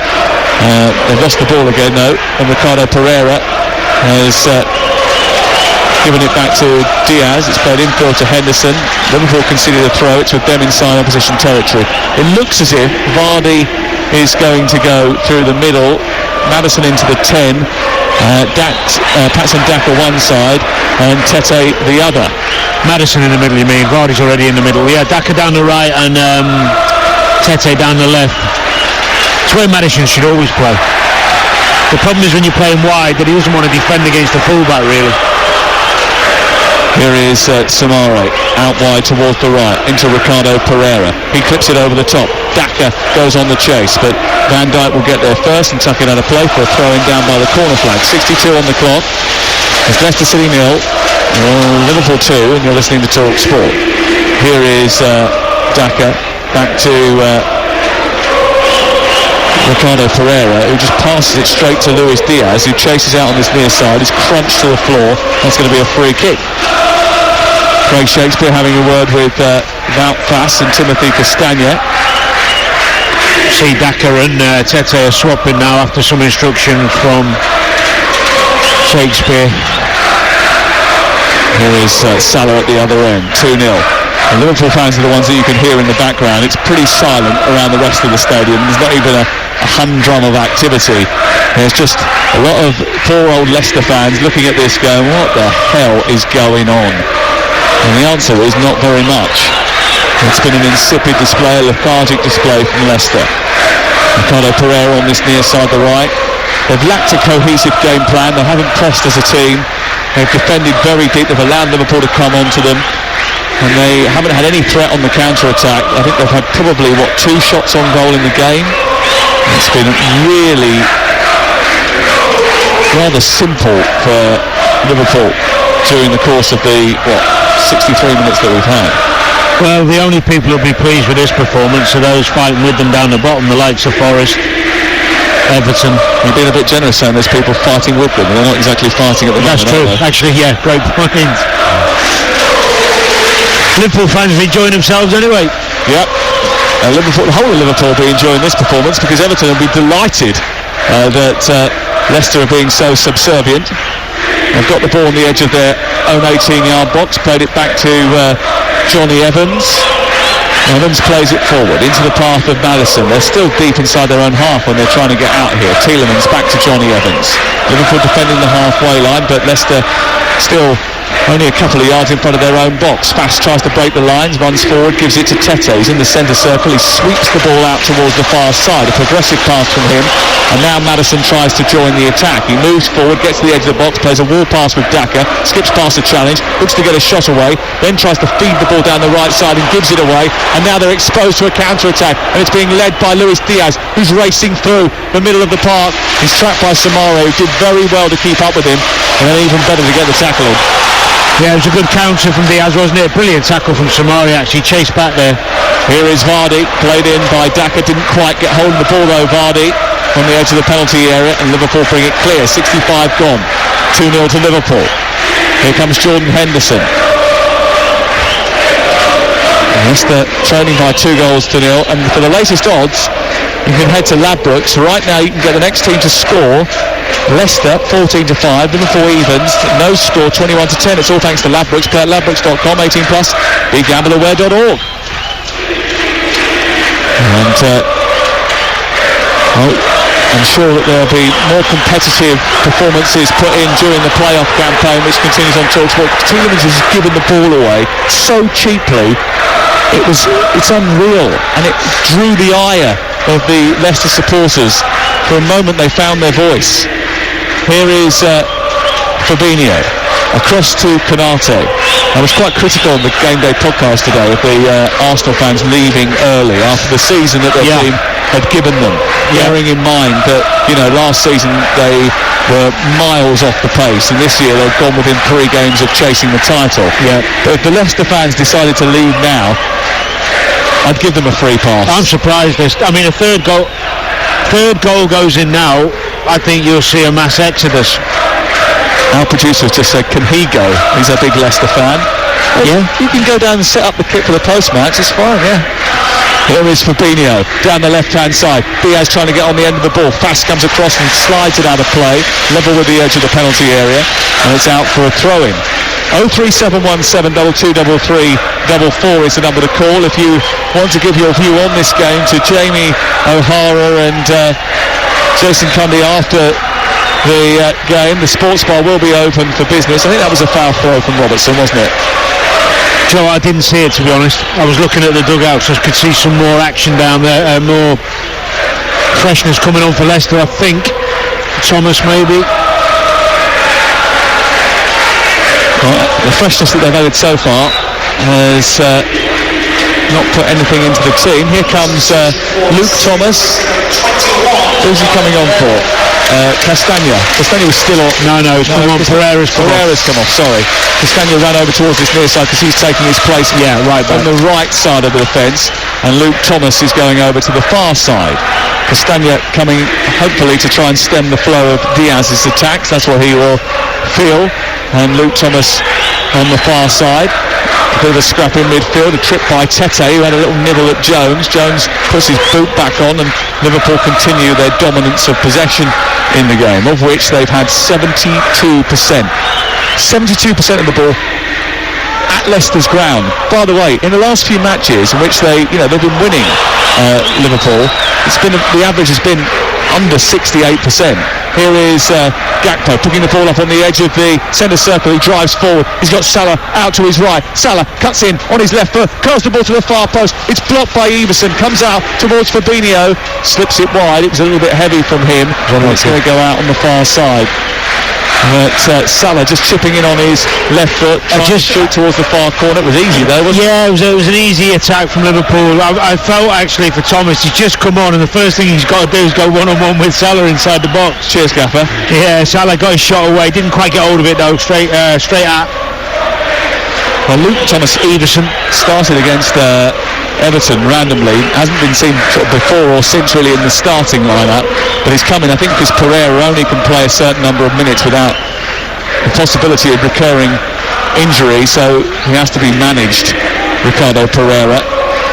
They've lost the ball again though, and Ricardo Pereira has given it back to Diaz. It's played infield to Henderson. Liverpool conceded a throw. It's with them inside opposition territory. It looks as if Vardy is going to go through the middle, Maddison into the 10, Patson Daka one side and Tete the other. Maddison in the middle, you mean? Vardy's already in the middle. Yeah, Daka down the right and Tete down the left. It's where Maddison should always play. The problem is when you play him wide that he doesn't want to defend against the fullback really. Here is Samare out wide towards the right into Ricardo Pereira. He clips it over the top. Daka goes on the chase, but Van Dijk will get there first and tuck it out of play for a throw-in down by the corner flag. 62 on the clock. It's Leicester City 0, Liverpool 2, and you're listening to Talk Sport. Here is Daka back to Ricardo Pereira, who just passes it straight to Luis Diaz, who chases out on this near side. He's crunched to the floor. That's going to be a free kick. Craig Shakespeare having a word with Wout Faes and Timothy Castagne. See Daka and Tete are swapping now after some instruction from Shakespeare. Here is Salah at the other end, 2-0. The Liverpool fans are the ones that you can hear in the background. It's pretty silent around the rest of the stadium. There's not even a humdrum of activity. There's just a lot of poor old Leicester fans looking at this going, what the hell is going on? And the answer is not very much. It's been an insipid display, a lethargic display from Leicester. Ricardo Pereira on this near side, the right. They've lacked a cohesive game plan. They haven't pressed as a team. They've defended very deep. They've allowed Liverpool to come onto them. And they haven't had any threat on the counter-attack. I think they've had probably, 2 shots on goal in the game. It's been really rather simple for Liverpool during the course of the, 63 minutes that we've had. Well, the only people who'll be pleased with this performance are those fighting with them down the bottom, the likes of Forest, Everton. You've been a bit generous saying there's people fighting with them. They're not exactly fighting at the moment. That's true. Actually, yeah, great point. Liverpool fans are enjoying themselves anyway. Yep. The whole of Liverpool will be enjoying this performance because Everton will be delighted that Leicester are being so subservient. They've got the ball on the edge of their own 18-yard box, played it back to Johnny Evans. Evans plays it forward into the path of Maddison. They're still deep inside their own half when they're trying to get out here. Tielemans back to Johnny Evans. Liverpool defending the halfway line, but Leicester still only a couple of yards in front of their own box. Faes tries to break the lines, runs forward, gives it to Tete. He's in the centre circle. He sweeps the ball out towards the far side. A progressive pass from him. And now Maddison tries to join the attack. He moves forward, gets to the edge of the box, plays a wall pass with Daka, skips past the challenge, looks to get a shot away, then tries to feed the ball down the right side and gives it away. And now they're exposed to a counter-attack. And it's being led by Luis Diaz, who's racing through the middle of the park. He's trapped by Samare, who did very well to keep up with him. And then even better to get the tackle in. Yeah, it was a good counter from Diaz, wasn't it? Brilliant tackle from Samari, actually chased back there. Here is Vardy, played in by Daka, didn't quite get hold of the ball though, Vardy, on the edge of the penalty area, and Liverpool bring it clear. 65 gone, 2-0 to Liverpool. Here comes Jordan Henderson. Leicester trailing by 2-0, and for the latest odds, you can head to Ladbrokes. Right now you can get the next team to score. Leicester 14-5, Liverpool evens, no score 21-10. It's all thanks to Ladbrokes. Play at ladbrokes.com, 18+, begambleaware.org. And I'm sure that there'll be more competitive performances put in during the playoff campaign, which continues on TalkSport. Tielemans has given the ball away so cheaply. It's unreal, and it drew the ire of the Leicester supporters. For a moment they found their voice. Here is Fabinho across to Konate. I was quite critical on the Game Day podcast today of the Arsenal fans leaving early after the season that their team had given them, bearing in mind that last season they were miles off the pace, and this year they've gone within 3 games of chasing the title. But if the Leicester fans decided to leave now, I'd give them a free pass. I'm surprised. A third goal. third goal goes in now, I think you'll see a mass exodus. Our producer just said, can he go? He's a big Leicester fan. Yeah. You can go down and set up the kit for the post-match, it's fine, yeah. Here is Fabinho, down the left-hand side. Diaz trying to get on the end of the ball. Fast comes across and slides it out of play, level with the edge of the penalty area, and it's out for a throw-in. 03717 2233 is the number to call if you want to give your view on this game to Jamie O'Hara and Jason Cundy after the game. The sports bar will be open for business. I think that was a foul throw from Robertson, wasn't it? Joe, I didn't see it, to be honest. I was looking at the dugouts, so I could see some more action down there, more freshness coming on for Leicester, I think. Thomas, maybe. Well, the freshness that they've added so far has not put anything into the team. Here comes Luke Thomas. Who's he coming on for? Castagna was still on. No, it's come on. Pereira's come off, sorry. Castagna ran over towards this near side because he's taking his place on the right side of the defence, and Luke Thomas is going over to the far side. Castagna coming hopefully to try and stem the flow of Diaz's attacks. That's what he will feel. And Luke Thomas on the far side. A bit of a scrap in midfield, a trip by Tete, who had a little nibble at Jones. Jones puts his boot back on, and Liverpool continue their dominance of possession in the game, of which they've had 72%. 72% of the ball at Leicester's ground. By the way, in the last few matches in which they've been winning Liverpool, the average has been under 68%. Here is Gakpo picking the ball up on the edge of the centre circle. He drives forward. He's got Salah out to his right. Salah cuts in on his left foot, curls the ball to the far post. It's blocked by Everson. Comes out towards Fabinho, slips it wide. It was a little bit heavy from him. It's going to go out on the far side. But Salah just chipping in on his left foot, just shoot towards the far corner. It was easy though, wasn't it? Yeah, it was an easy attack from Liverpool. I felt actually for Thomas, he's just come on, and the first thing he's got to do is go one-on-one with Salah inside the box. Cheers, Gaffer. Yeah, Salah got his shot away, didn't quite get hold of it though, straight at. Well, Luke Thomas Everson started against Everton randomly, hasn't been seen before or since really in the starting lineup, but he's coming, I think, because Pereira only can play a certain number of minutes without the possibility of recurring injury, so he has to be managed, Ricardo Pereira.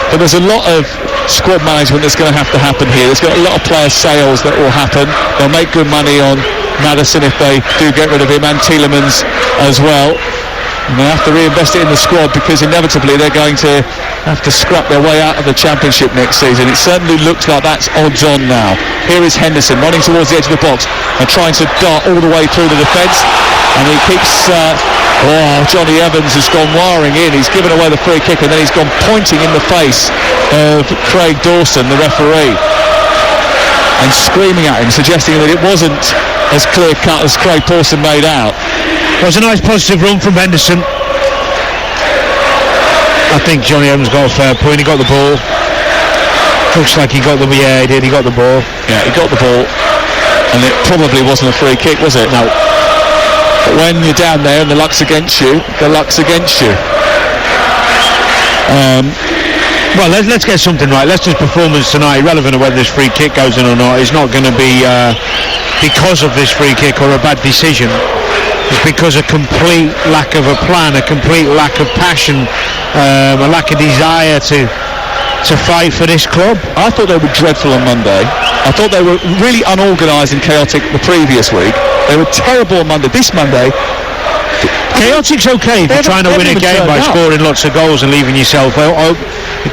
But there's a lot of squad management that's going to happen here. There's got a lot of player sales that will happen. They'll make good money on Maddison if they do get rid of him, and Tielemans as well. And they have to reinvest it in the squad because inevitably they're going to have to scrap their way out of the Championship next season. It certainly looks like that's odds on now. Here is Henderson running towards the edge of the box and trying to dart all the way through the defence, and he keeps Johnny Evans has gone wiring in. He's given away the free kick, and then he's gone pointing in the face of Craig Dawson, the referee, and screaming at him, suggesting that it wasn't as clear cut as Craig Dawson made out. It was a nice positive run from Henderson. I think Johnny Evans got a fair point. He got the ball. Looks like he got the he did. He got the ball. Yeah, he got the ball, and it probably wasn't a free kick, was it? No. But when you're down there and the luck's against you, the luck's against you. Well, let's get something right. Leicester's performance tonight, irrelevant of whether this free kick goes in or not, is not going to be because of this free kick or a bad decision. It's because a complete lack of a plan, a complete lack of passion, a lack of desire to fight for this club. I thought they were dreadful on Monday. I thought they were really unorganised and chaotic the previous week. They were terrible on Monday. This Monday, chaotic's okay if you're trying to win a game by scoring lots of goals and leaving yourself out.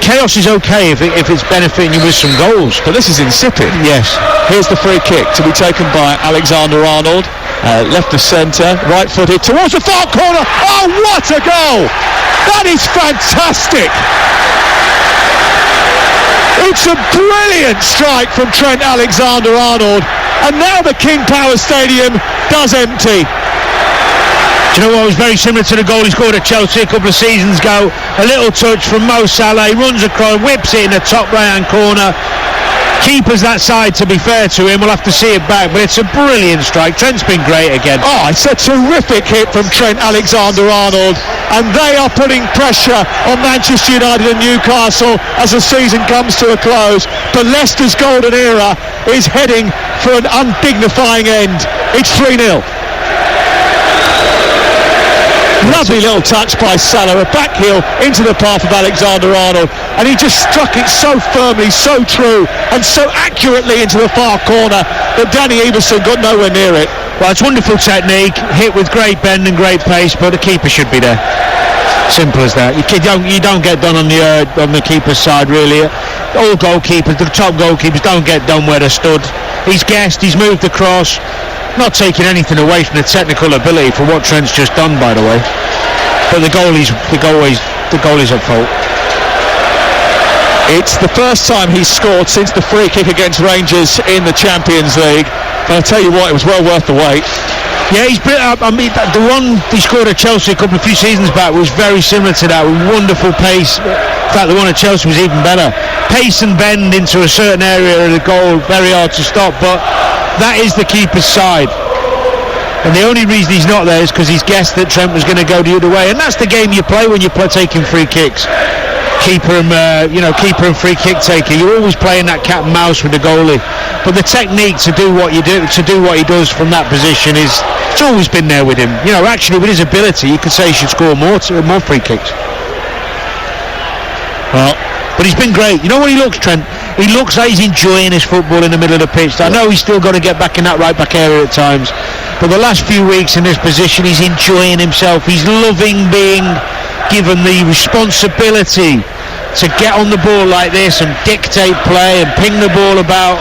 Chaos is okay if it's benefiting you with some goals. But this is insipid. Yes. Here's the free kick to be taken by Alexander-Arnold. Left of centre, right-footed towards the far corner. Oh, what a goal! That is fantastic! It's a brilliant strike from Trent Alexander-Arnold, and now the King Power Stadium does empty. Do you know what was very similar to the goal he scored at Chelsea a couple of seasons ago? A little touch from Mo Salah, he runs across, whips it in the top right-hand corner. Keeper's that side, to be fair to him. We'll have to see it back, but it's a brilliant strike. Trent's been great again. Oh, it's a terrific hit from Trent Alexander-Arnold, and they are putting pressure on Manchester United and Newcastle as the season comes to a close. But Leicester's golden era is heading for an undignifying end. It's 3-0. Lovely little touch by Salah, a back heel into the path of Alexander-Arnold, and he just struck it so firmly, so true, and so accurately into the far corner that Danny Everson got nowhere near it. Well, it's wonderful technique, hit with great bend and great pace, but the keeper should be there. Simple as that. You don't get done on the keeper's side, really. All goalkeepers, the top goalkeepers, don't get done where they're stood. He's guessed, he's moved across. Not taking anything away from the technical ability for what Trent's just done, by the way. But the goalie's at fault. It's the first time he's scored since the free kick against Rangers in the Champions League. But I'll tell you what, it was well worth the wait. Yeah, he's built up. I mean, the one he scored at Chelsea a few seasons back was very similar to that, with wonderful pace. In fact, the one at Chelsea was even better. Pace and bend into a certain area of the goal, very hard to stop, but that is the keeper's side. And the only reason he's not there is because he's guessed that Trent was going to go the other way. And that's the game you play when you're taking free kicks. Keeper and free kick taker. You're always playing that cat and mouse with the goalie. But the technique to do what he does from that position it's always been there with him. You know, actually with his ability, you could say he should score more free kicks. Well, but he's been great. You know what he looks, Trent? He looks like he's enjoying his football in the middle of the pitch. I know he's still got to get back in that right back area at times, but the last few weeks in this position, he's enjoying himself. He's loving being given the responsibility to get on the ball like this and dictate play and ping the ball about.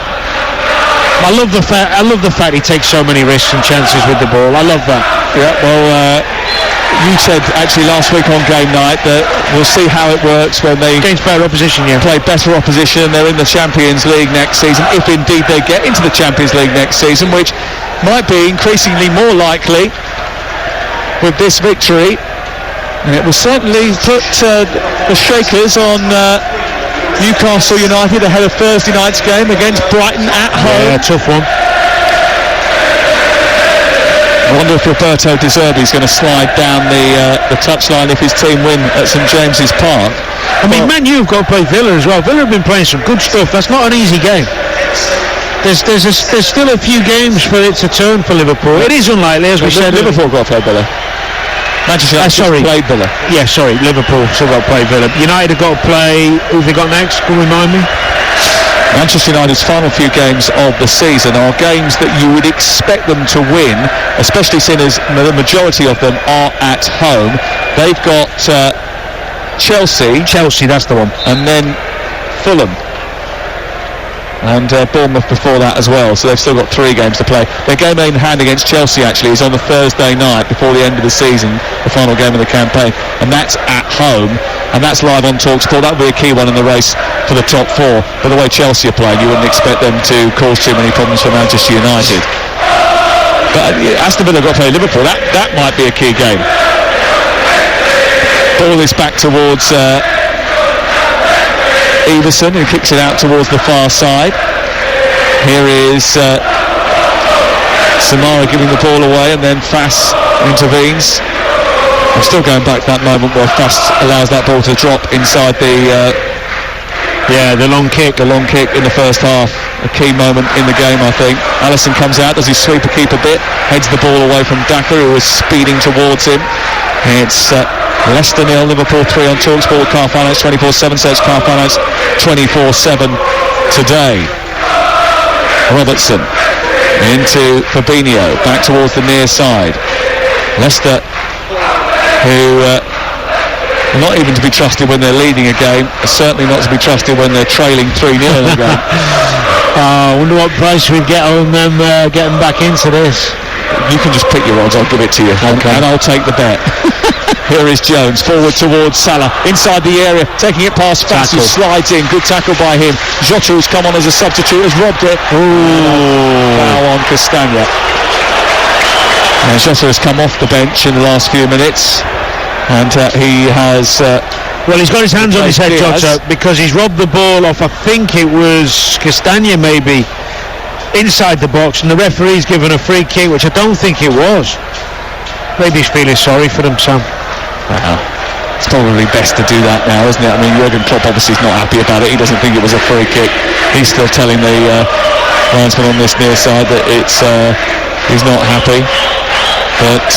I love the fact he takes so many risks and chances with the ball. I love that. Yeah, well, you said actually last week on game night that we'll see how it works when they against better opposition, play better opposition. They're in the Champions League next season, if indeed they get into the Champions League next season, which might be increasingly more likely with this victory. And it will certainly put the shakers on Newcastle United ahead of Thursday night's game against Brighton at home. Yeah, tough one. I wonder if Roberto De Zerbi's going to slide down the touchline if his team win at St James's Park. I mean, Man U have got to play Villa as well. Villa have been playing some good stuff. That's not an easy game. There's still a few games for it to turn for Liverpool. It is unlikely, as we said. Liverpool got to play Villa. Manchester United played Villa. Yeah, sorry, Liverpool still got to play Villa. United have got to play. Who have they got next? Can you remind me? Manchester United's final few games of the season are games that you would expect them to win, especially seeing as the majority of them are at home. They've got Chelsea. Chelsea, that's the one. And then Fulham. And Bournemouth before that as well, so they've still got 3 games to play. Their game in hand against Chelsea actually is on the Thursday night before the end of the season, the final game of the campaign, and that's at home, and that's live on TalkSport. That will be a key one in the race for the top 4. But the way Chelsea are playing, you wouldn't expect them to cause too many problems for Manchester United. But Aston Villa got to play Liverpool. That might be a key game. Ball is back towards Everson, who kicks it out towards the far side. Here is Samara giving the ball away, and then Fass intervenes. I'm still going back to that moment where Fass allows that ball to drop inside the long kick in the first half. A key moment in the game, I think. Alisson comes out, does his sweeper keep a bit, heads the ball away from Daka, who is speeding towards him. It's Leicester 0, Liverpool 3 on TalkSport. Car Finance 24/7, search Car Finance 24/7 today. Robertson into Fabinho, back towards the near side. Leicester, who are not even to be trusted when they're leading a game, certainly not to be trusted when they're trailing 3-0 in a game. I wonder what price we'd get on them getting back into this. You can just pick your odds, I'll give it to you, okay. And I'll take the bet. Here is Jones, forward towards Salah, inside the area, taking it past Fass, who slides in. Good tackle by him. Jota, who's come on as a substitute, has robbed it. Foul on Castagna. And Jota has come off the bench in the last few minutes, and he has... well, he's got his hands on his head, Jota, because he's robbed the ball off, I think it was Castagna maybe, inside the box, and the referee's given a free kick, which I don't think it was. Maybe he's feeling sorry for them, Sam. It's probably best to do that now, isn't it? I mean, Jurgen Klopp obviously is not happy about it. He doesn't think it was a free kick. He's still telling the linesman on this near side that he's not happy. But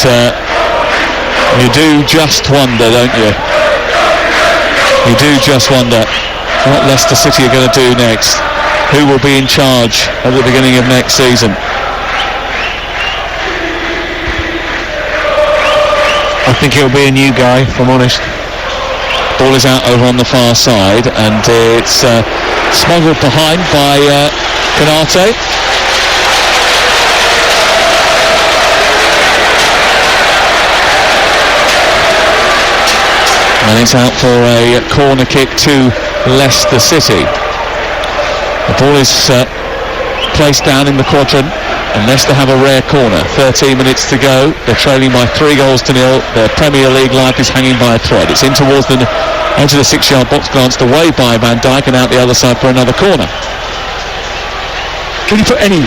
you do just wonder, don't you? You do just wonder what Leicester City are going to do next. Who will be in charge at the beginning of next season? I think it'll be a new guy, if I'm honest. Ball is out over on the far side, and it's smuggled behind by Canate. And it's out for a corner kick to Leicester City. The ball is placed down in the quadrant, and Leicester have a rare corner. 13 minutes to go. They're trailing by 3-0. Their Premier League life is hanging by a thread. It's in towards the edge of the 6-yard box, glanced away by Van Dijk, and out the other side for another corner. Can you put any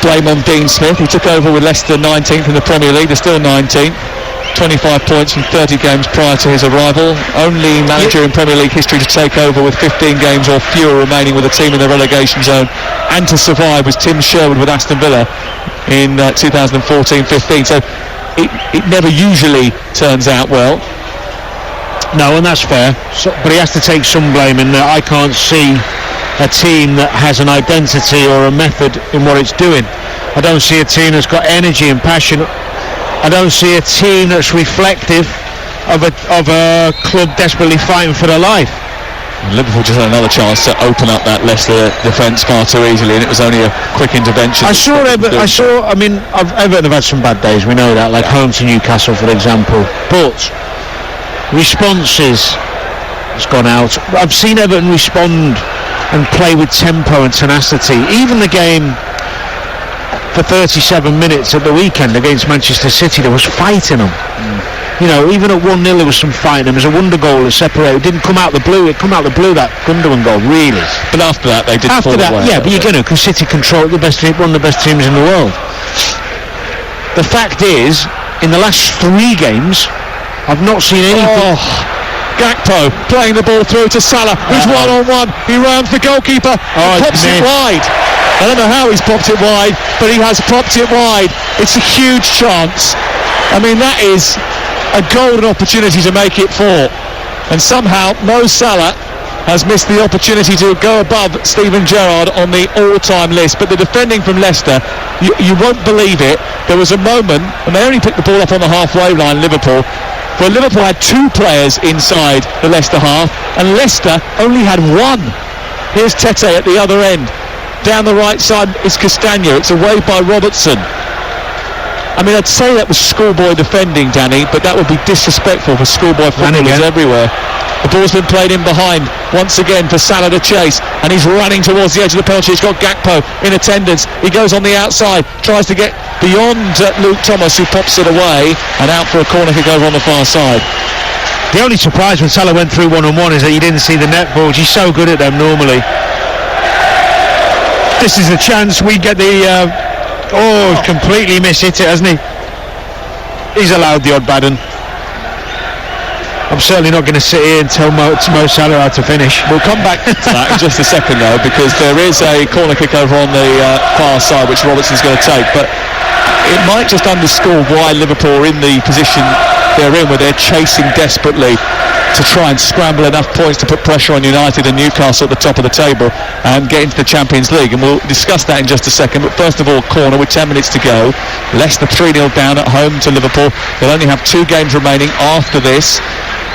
blame on Dean Smith? He took over with Leicester 19th in the Premier League. They're still 19th. 25 points from 30 games prior to his arrival. Only manager in Premier League history to take over with 15 games or fewer remaining with a team in the relegation zone and to survive was Tim Sherwood with Aston Villa in 2014-15. So it never usually turns out well. No, and that's fair. But he has to take some blame in that. I can't see a team that has an identity or a method in what it's doing. I don't see a team that's got energy and passion. I don't see a team that's reflective of a club desperately fighting for their life. And Liverpool just had another chance to open up that Leicester defence far too easily, and it was only a quick intervention. Everton have had some bad days, we know that, like home to Newcastle, for example. But responses has gone out. I've seen Everton respond and play with tempo and tenacity. Even the game for 37 minutes at the weekend against Manchester City, there was fight in them. You know, even at 1-0 there was some fight. There was a wonder goal that separated. It didn't come out the blue. It come out the blue, that Gundogan goal, really. But after that, they did fall away. Yeah, but you're going to, because City control one of the best teams in the world. The fact is, in the last 3 games, I've not seen anything. Gakpo playing the ball through to Salah, who's one-on-one. He rounds the goalkeeper, pops it wide. I don't know how he's popped it wide, but he has popped it wide. It's a huge chance. I mean, that is a golden opportunity to make it 4. And somehow Mo Salah has missed the opportunity to go above Steven Gerrard on the all-time list. But the defending from Leicester, you won't believe it. There was a moment, and they only picked the ball up on the halfway line, Liverpool, where Liverpool had 2 players inside the Leicester half, and Leicester only had 1. Here's Tete at the other end. Down the right side is Castagna. It's away by Robertson. I mean, I'd say that was schoolboy defending, Danny, but that would be disrespectful for schoolboy footballers everywhere. The ball's been played in behind once again for Salah to chase, and he's running towards the edge of the penalty. He's got Gakpo in attendance. He goes on the outside, tries to get beyond Luke Thomas, who pops it away and out for a corner kick over on the far side. The only surprise when Salah went through one-on-one is that you didn't see the net balls. He's so good at them normally. This is the chance we get the completely mishit it, hasn't he? He's allowed the odd bad one. I'm certainly not going to sit here and tell Mo Salah how to finish. We'll come back to that in just a second though, because there is a corner kick over on the far side which Robertson's going to take, but it might just underscore why Liverpool are in the position they're in, where they're chasing desperately to try and scramble enough points to put pressure on United and Newcastle at the top of the table and get into the Champions League, and we'll discuss that in just a second. But first of all, corner with 10 minutes to go. Leicester 3-0 down at home to Liverpool. They'll only have 2 games remaining after this.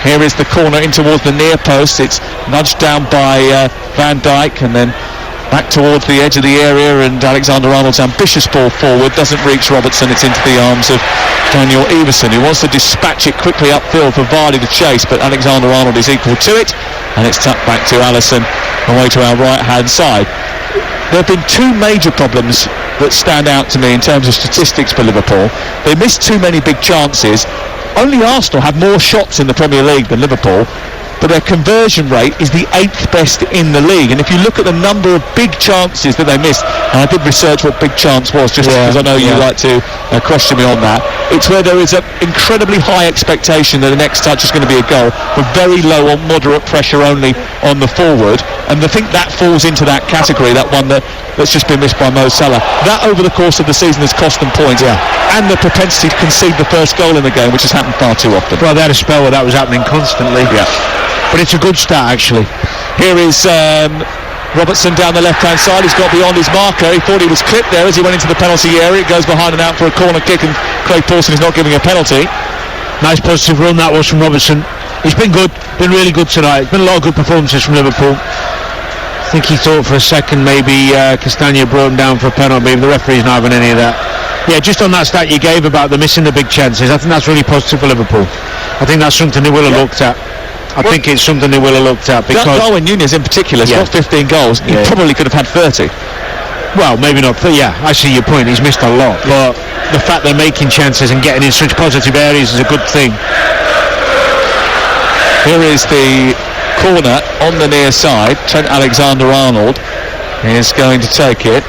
Here is the corner in towards the near post. It's nudged down by Van Dijk and then back towards the edge of the area, and Alexander-Arnold's ambitious ball forward doesn't reach Robertson. It's into the arms of Daniel Everson, who wants to dispatch it quickly upfield for Vardy to chase, but Alexander-Arnold is equal to it, and it's tucked back to Alisson away to our right hand side. There have been 2 major problems that stand out to me in terms of statistics for Liverpool. They missed too many big chances. Only Arsenal have more shots in the Premier League than Liverpool, but their conversion rate is the 8th best in the league. And if you look at the number of big chances that they missed, and I did research what big chance was, just because I know you like to question me on that, It's where there is an incredibly high expectation that the next touch is going to be a goal, with very low or moderate pressure only on the forward. And I think that falls into that category, that one that's just been missed by Mo Salah. That over the course of the season has cost them points, and the propensity to concede the first goal in the game, which has happened far too often. Well, they had a spell where that was happening constantly. Yeah. But it's a good start, actually. Here is Robertson down the left-hand side. He's got beyond his marker. He thought he was clipped there as he went into the penalty area. It goes behind and out for a corner kick, and Craig Pawson is not giving a penalty. Nice positive run that was from Robertson. He's been good, been really good tonight. Been a lot of good performances from Liverpool. I think he thought for a second maybe Castagna brought him down for a penalty, but the referee's not having any of that. Yeah, just on that stat you gave about the missing the big chances, I think that's really positive for Liverpool. I think that's something they will have looked at. I think it's something they will have looked at, because Darwin Núñez in particular has got 15 goals. He probably could have had 30. Well, maybe not. But yeah, I see your point. He's missed a lot, but the fact they're making chances and getting in such positive areas is a good thing. Here is the corner on the near side. Trent Alexander-Arnold is going to take it.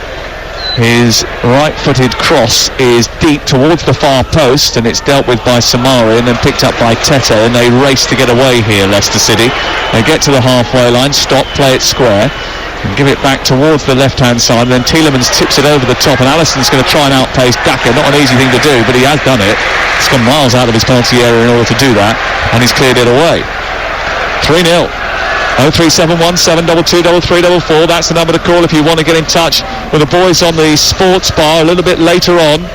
His right-footed cross is deep towards the far post, and it's dealt with by Samari and then picked up by Tete, and they race to get away here, Leicester City. They get to the halfway line, stop, play it square, and give it back towards the left-hand side, and then Tielemans tips it over the top, and Alisson's going to try and outpace Daka. Not an easy thing to do, but he has done it. He's gone miles out of his penalty area in order to do that, and he's cleared it away. 3-0. 0371 722 3344. That's the number to call if you want to get in touch with the boys on the sports bar a little bit later on,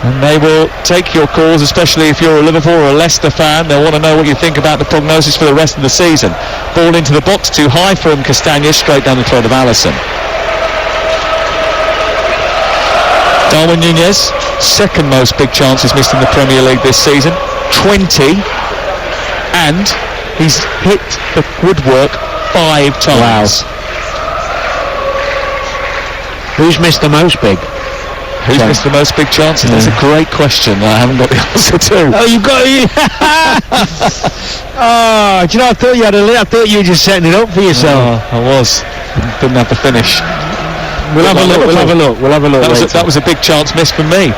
and they will take your calls, especially if you're a Liverpool or a Leicester fan. They'll want to know what you think about the prognosis for the rest of the season. Ball into the box, too high from Castagna, straight down the throat of Alisson. Darwin Núñez, second most big chances missed in the Premier League this season, 20, and he's hit the woodwork 5 times. Wow. Who's missed the most big? Who's missed the most big chances? That's a great question. I haven't got the answer to. Oh, you've got it. Oh, do you know, I thought you were just setting it up for yourself. I was. Didn't have the finish. We'll have a look. That was a big chance missed from me.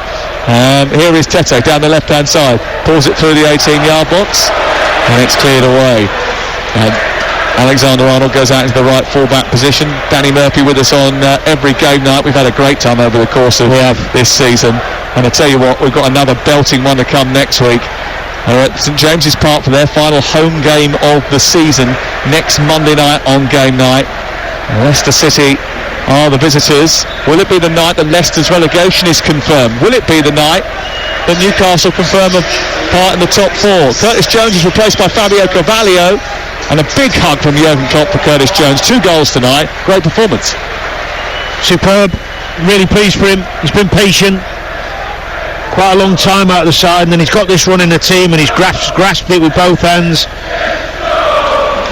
Here is Tete down the left-hand side. Pulls it through the 18-yard box, and it's cleared away. Alexander-Arnold goes out into the right full-back position. Danny Murphy with us on every game night. We've had a great time over the course of this season. And I tell you what, we've got another belting one to come next week. They're at St James's Park for their final home game of the season next Monday night on game night. Leicester City are the visitors. Will it be the night that Leicester's relegation is confirmed? Will it be the night that Newcastle confirm a part in the top 4? Curtis Jones is replaced by Fabio Carvalho, and a big hug from Jurgen Klopp for Curtis Jones. 2 goals tonight. Great performance. Superb. Really pleased for him. He's been patient. Quite a long time out of the side, and then he's got this run in the team, and he's grasped it with both hands.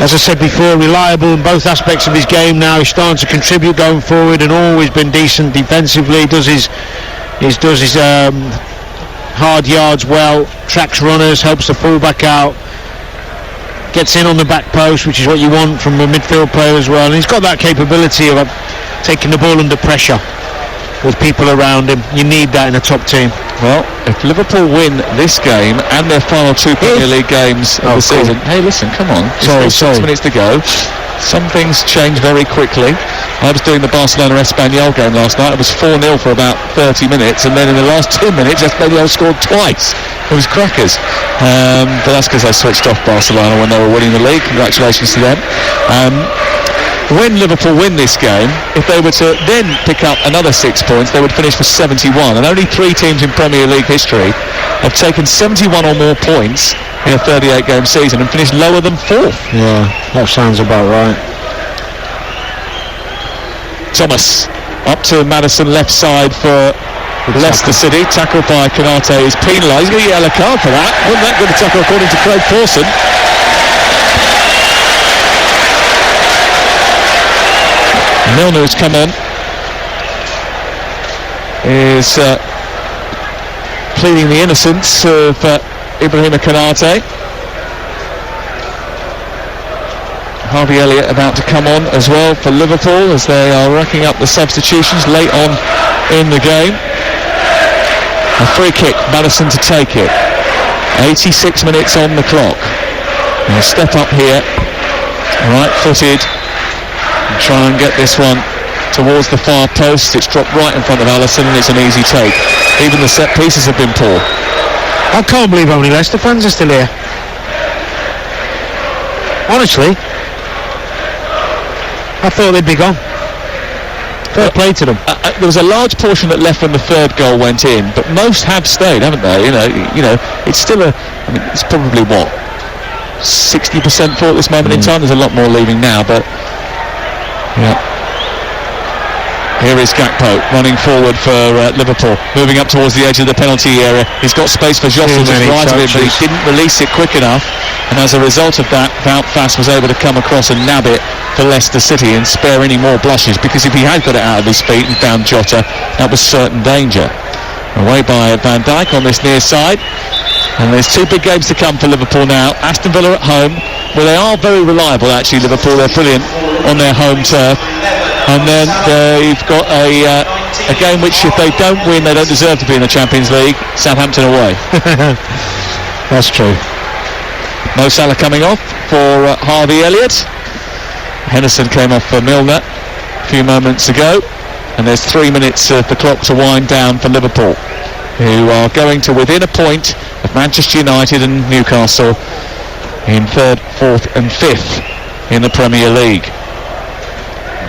As I said before, reliable in both aspects of his game now. He's starting to contribute going forward, and always been decent defensively. Does his hard yards well, tracks runners, helps the fullback out, gets in on the back post, which is what you want from a midfield player as well. And he's got that capability of taking the ball under pressure with people around him. You need that in a top team. Well, if Liverpool win this game and their final 2 Premier League games of the season, hey, listen, come on, sorry. 6 minutes to go. Some things change very quickly. I was doing the Barcelona-Espanyol game last night. It was 4-0 for about 30 minutes, and then in the last 2 minutes, Espanyol scored twice. It was crackers. But that's because they switched off Barcelona when they were winning the league. Congratulations to them. When Liverpool win this game, if they were to then pick up another 6 points, they would finish for 71. And only 3 teams in Premier League history have taken 71 or more points in a 38-game season and finished lower than 4th. Yeah, that sounds about right. Thomas up to Maddison, left side for Leicester City. Tackled by Konate is penalised. He's going to get a yellow card for that. Wasn't that good a tackle according to Craig Pawson? Milner has come on. Is pleading the innocence of Ibrahima Konate. Harvey Elliott about to come on as well for Liverpool as they are racking up the substitutions late on in the game. A free kick, Madison to take it. 86 minutes on the clock. He'll step up here, right-footed, and try and get this one towards the far post. It's dropped right in front of Alisson, and it's an easy take. Even the set pieces have been poor. I can't believe how many Leicester fans are still here. Honestly, I thought they'd be gone. Fair play to them. There was a large portion that left when the third goal went in, but most have stayed, haven't they? You know, it's still it's probably what, 60% full at this moment in time. There's a lot more leaving now, but yeah. Here is Gakpo running forward for Liverpool, moving up towards the edge of the penalty area. He's got space for Jota to right of him, but he didn't release it quick enough. And as a result of that, Wout Faes was able to come across and nab it for Leicester City and spare any more blushes, because if he had got it out of his feet and found Jota, that was certain danger. Away by Van Dijk on this near side. And there's two big games to come for Liverpool now. Aston Villa at home, where they are very reliable actually, Liverpool. They're brilliant on their home turf. And then they've got a game which, if they don't win, they don't deserve to be in the Champions League. Southampton away. That's true. Mo Salah coming off for Harvey Elliott. Henderson came off for Milner a few moments ago. And there's 3 minutes of the clock to wind down for Liverpool, who are going to within a point of Manchester United and Newcastle in 3rd, 4th and 5th in the Premier League.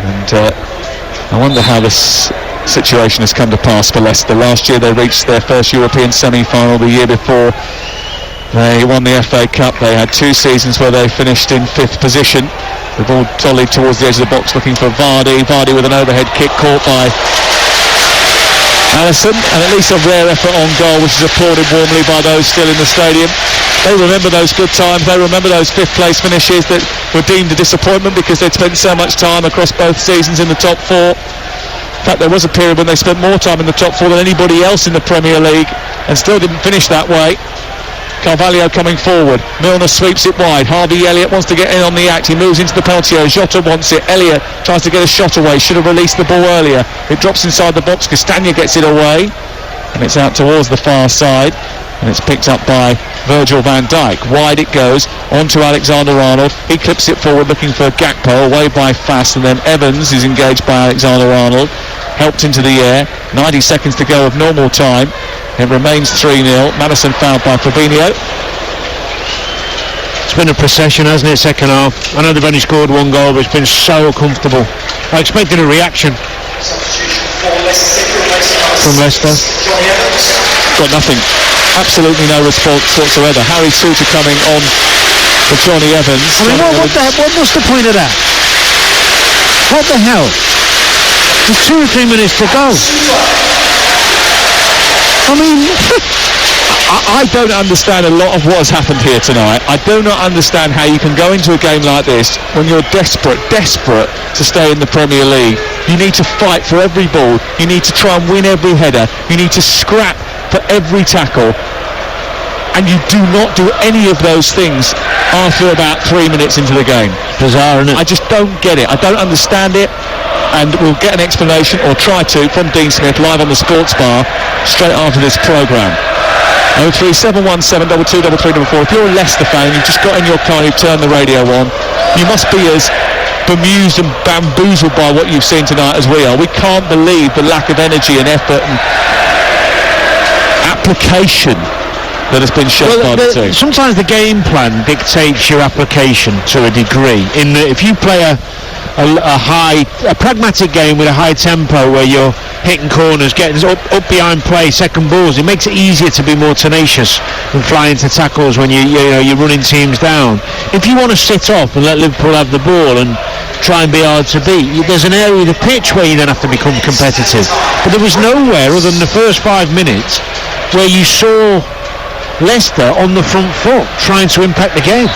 And I wonder how this situation has come to pass for Leicester. Last year they reached their first European semi-final. The year before they won the FA Cup. They had 2 seasons where they finished in 5th position. The ball volleyed towards the edge of the box looking for Vardy. Vardy with an overhead kick caught by Alisson, and at least a rare effort on goal, which is applauded warmly by those still in the stadium. They remember those good times. They remember those 5th place finishes that were deemed a disappointment because they'd spent so much time across both seasons in the top 4. In fact, there was a period when they spent more time in the top 4 than anybody else in the Premier League and still didn't finish that way. Carvalho coming forward. Milner sweeps it wide. Harvey Elliott wants to get in on the act. He moves into the penalty area. Jota wants it. Elliott tries to get a shot away. Should have released the ball earlier. It drops inside the box. Castagna gets it away. And it's out towards the far side. And it's picked up by Virgil van Dijk. Wide it goes. On to Alexander-Arnold. He clips it forward looking for Gakpo. Away by Faes. And then Evans is engaged by Alexander-Arnold. Helped into the air. 90 seconds to go of normal time. It remains 3-0. Madison fouled by Fabinho. It's been a procession, hasn't it, second half? I know they've only scored 1 goal, but it's been so comfortable. I expected a reaction from Leicester. Got nothing. Absolutely no response whatsoever. Harry Souttar coming on for Johnny Evans. I mean, what was the point of that? What the hell? There's 2 or 3 minutes to go. I mean, I don't understand a lot of what has happened here tonight. I do not understand how you can go into a game like this when you're desperate to stay in the Premier League. You need to fight for every ball. You need to try and win every header. You need to scrap for every tackle. And you do not do any of those things after about 3 minutes into the game. Bizarre, isn't it? I just don't get it. I don't understand it. And we'll get an explanation, or try to, from Dean Smith live on the Sports Bar straight after this programme. 03717 223344. If you're a Leicester fan and you've just got in your car and you've turned the radio on, you must be as bemused and bamboozled by what you've seen tonight as we are. We can't believe the lack of energy and effort and application that has been shown by the team. Sometimes the game plan dictates your application to a degree. In that, if you play a pragmatic game with a high tempo where you're hitting corners, getting up behind play, second balls, it makes it easier to be more tenacious and fly into tackles when you're running teams down. If you want to sit off and let Liverpool have the ball and try and be hard to beat, there's an area of the pitch where you then have to become competitive. But there was nowhere other than the first 5 minutes where you saw Leicester on the front foot trying to impact the game.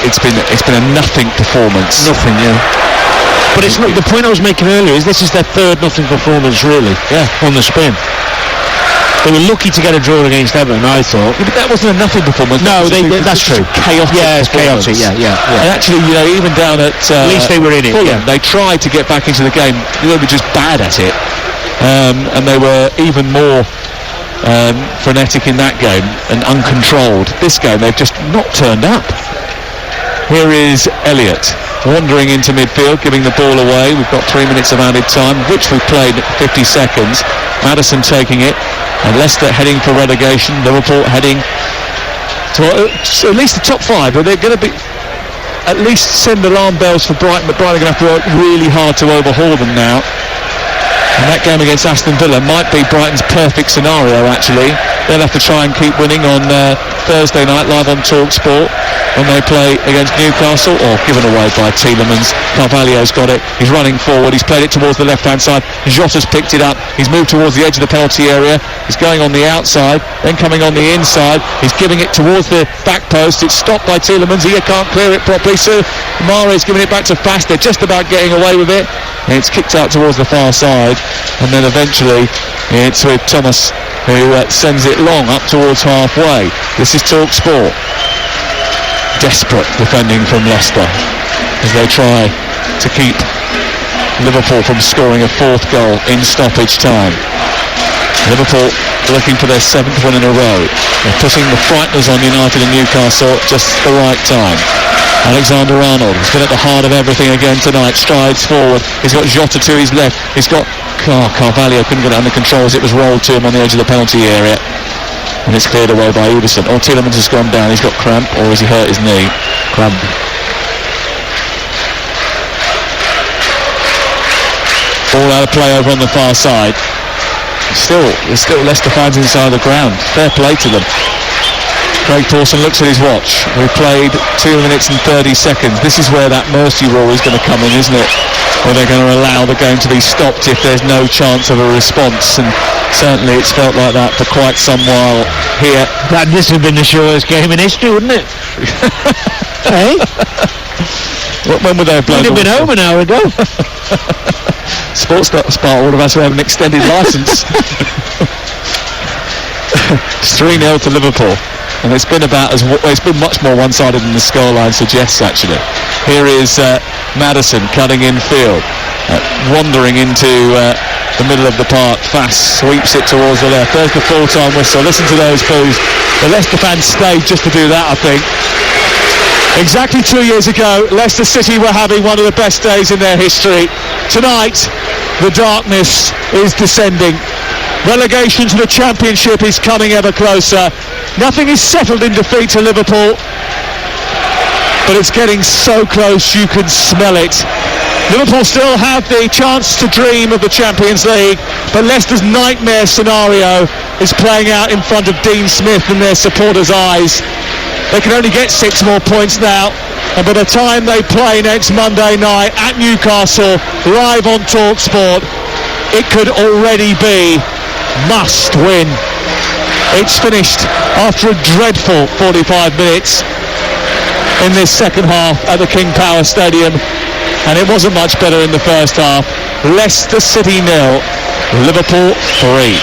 It's been a nothing performance. Nothing, yeah. But it's not, the point I was making earlier is this is their 3rd nothing performance, really. Yeah. On the spin. They were lucky to get a draw against Everton, I thought. Yeah, but that wasn't a nothing performance. No, that's true. Chaotic. Yeah, it's chaotic. Yeah. And actually, even down at least they were in it. Fulham, they tried to get back into the game. They were just bad at it. And they were even more frenetic in that game and uncontrolled. This game they've just not turned up. Here is Elliott wandering into midfield, giving the ball away. We've got 3 minutes of added time, which we've played 50 seconds. Maddison taking it, and Leicester heading for relegation. Liverpool heading to at least the top 5, but they're going to be at least send alarm bells for Brighton, but Brighton are going to have to work really hard to overhaul them now. And that game against Aston Villa might be Brighton's perfect scenario, actually. They'll have to try and keep winning on Thursday night, live on TalkSport, when they play against Newcastle, or given away by Tielemans. Carvalho's got it. He's running forward. He's played it towards the left-hand side. Jota's picked it up. He's moved towards the edge of the penalty area. He's going on the outside, then coming on the inside. He's giving it towards the back post. It's stopped by Tielemans. He can't clear it properly, so Mahrez's giving it back to Fast. They're just about getting away with it. And it's kicked out towards the far side, and then eventually it's with Thomas, who sends it long up towards halfway. This is TalkSport. Desperate defending from Leicester as they try to keep Liverpool from scoring a 4th goal in stoppage time. Liverpool looking for their 7th win in a row. They're putting the frighteners on United and Newcastle at just the right time. Alexander-Arnold has been at the heart of everything again tonight. Strides forward. He's got Jota to his left. He's got Carvalho couldn't get it under control as it was rolled to him on the edge of the penalty area. And it's cleared away by Ederson. Or Tielemans has gone down. He's got cramp, or has he hurt his knee? Cramp. Ball out of play over on the far side. There's still Leicester fans inside the ground. Fair play to them. Craig Pawson looks at his watch. We've played 2 minutes and 30 seconds. This is where that mercy rule is going to come in, isn't it? Where they're going to allow the game to be stopped if there's no chance of a response. And certainly it's felt like that for quite some while here. This would have been the shortest game in history, wouldn't it? Hey? When would they have blown? Would have been home an hour ago. Sports Spark would have had to have an extended licence. It's 3-0 to Liverpool. And it's been much more one-sided than the scoreline suggests, actually. Here is Maddison cutting in field, wandering into the middle of the park. Fast sweeps it towards the left. There's the full-time whistle. Listen to those boos. The Leicester fans stayed just to do that, I think. Exactly 2 years ago, Leicester City were having one of the best days in their history. Tonight, the darkness is descending. Relegation to the Championship is coming ever closer. Nothing is settled in defeat to Liverpool, but it's getting so close you can smell it. Liverpool still have the chance to dream of the Champions League, but Leicester's nightmare scenario is playing out in front of Dean Smith and their supporters' eyes. They can only get 6 more points now, and by the time they play next Monday night at Newcastle, live on TalkSport, it could already be must win. It's finished after a dreadful 45 minutes in this second half at the King Power Stadium, and it wasn't much better in the first half. Leicester City 0, Liverpool 3.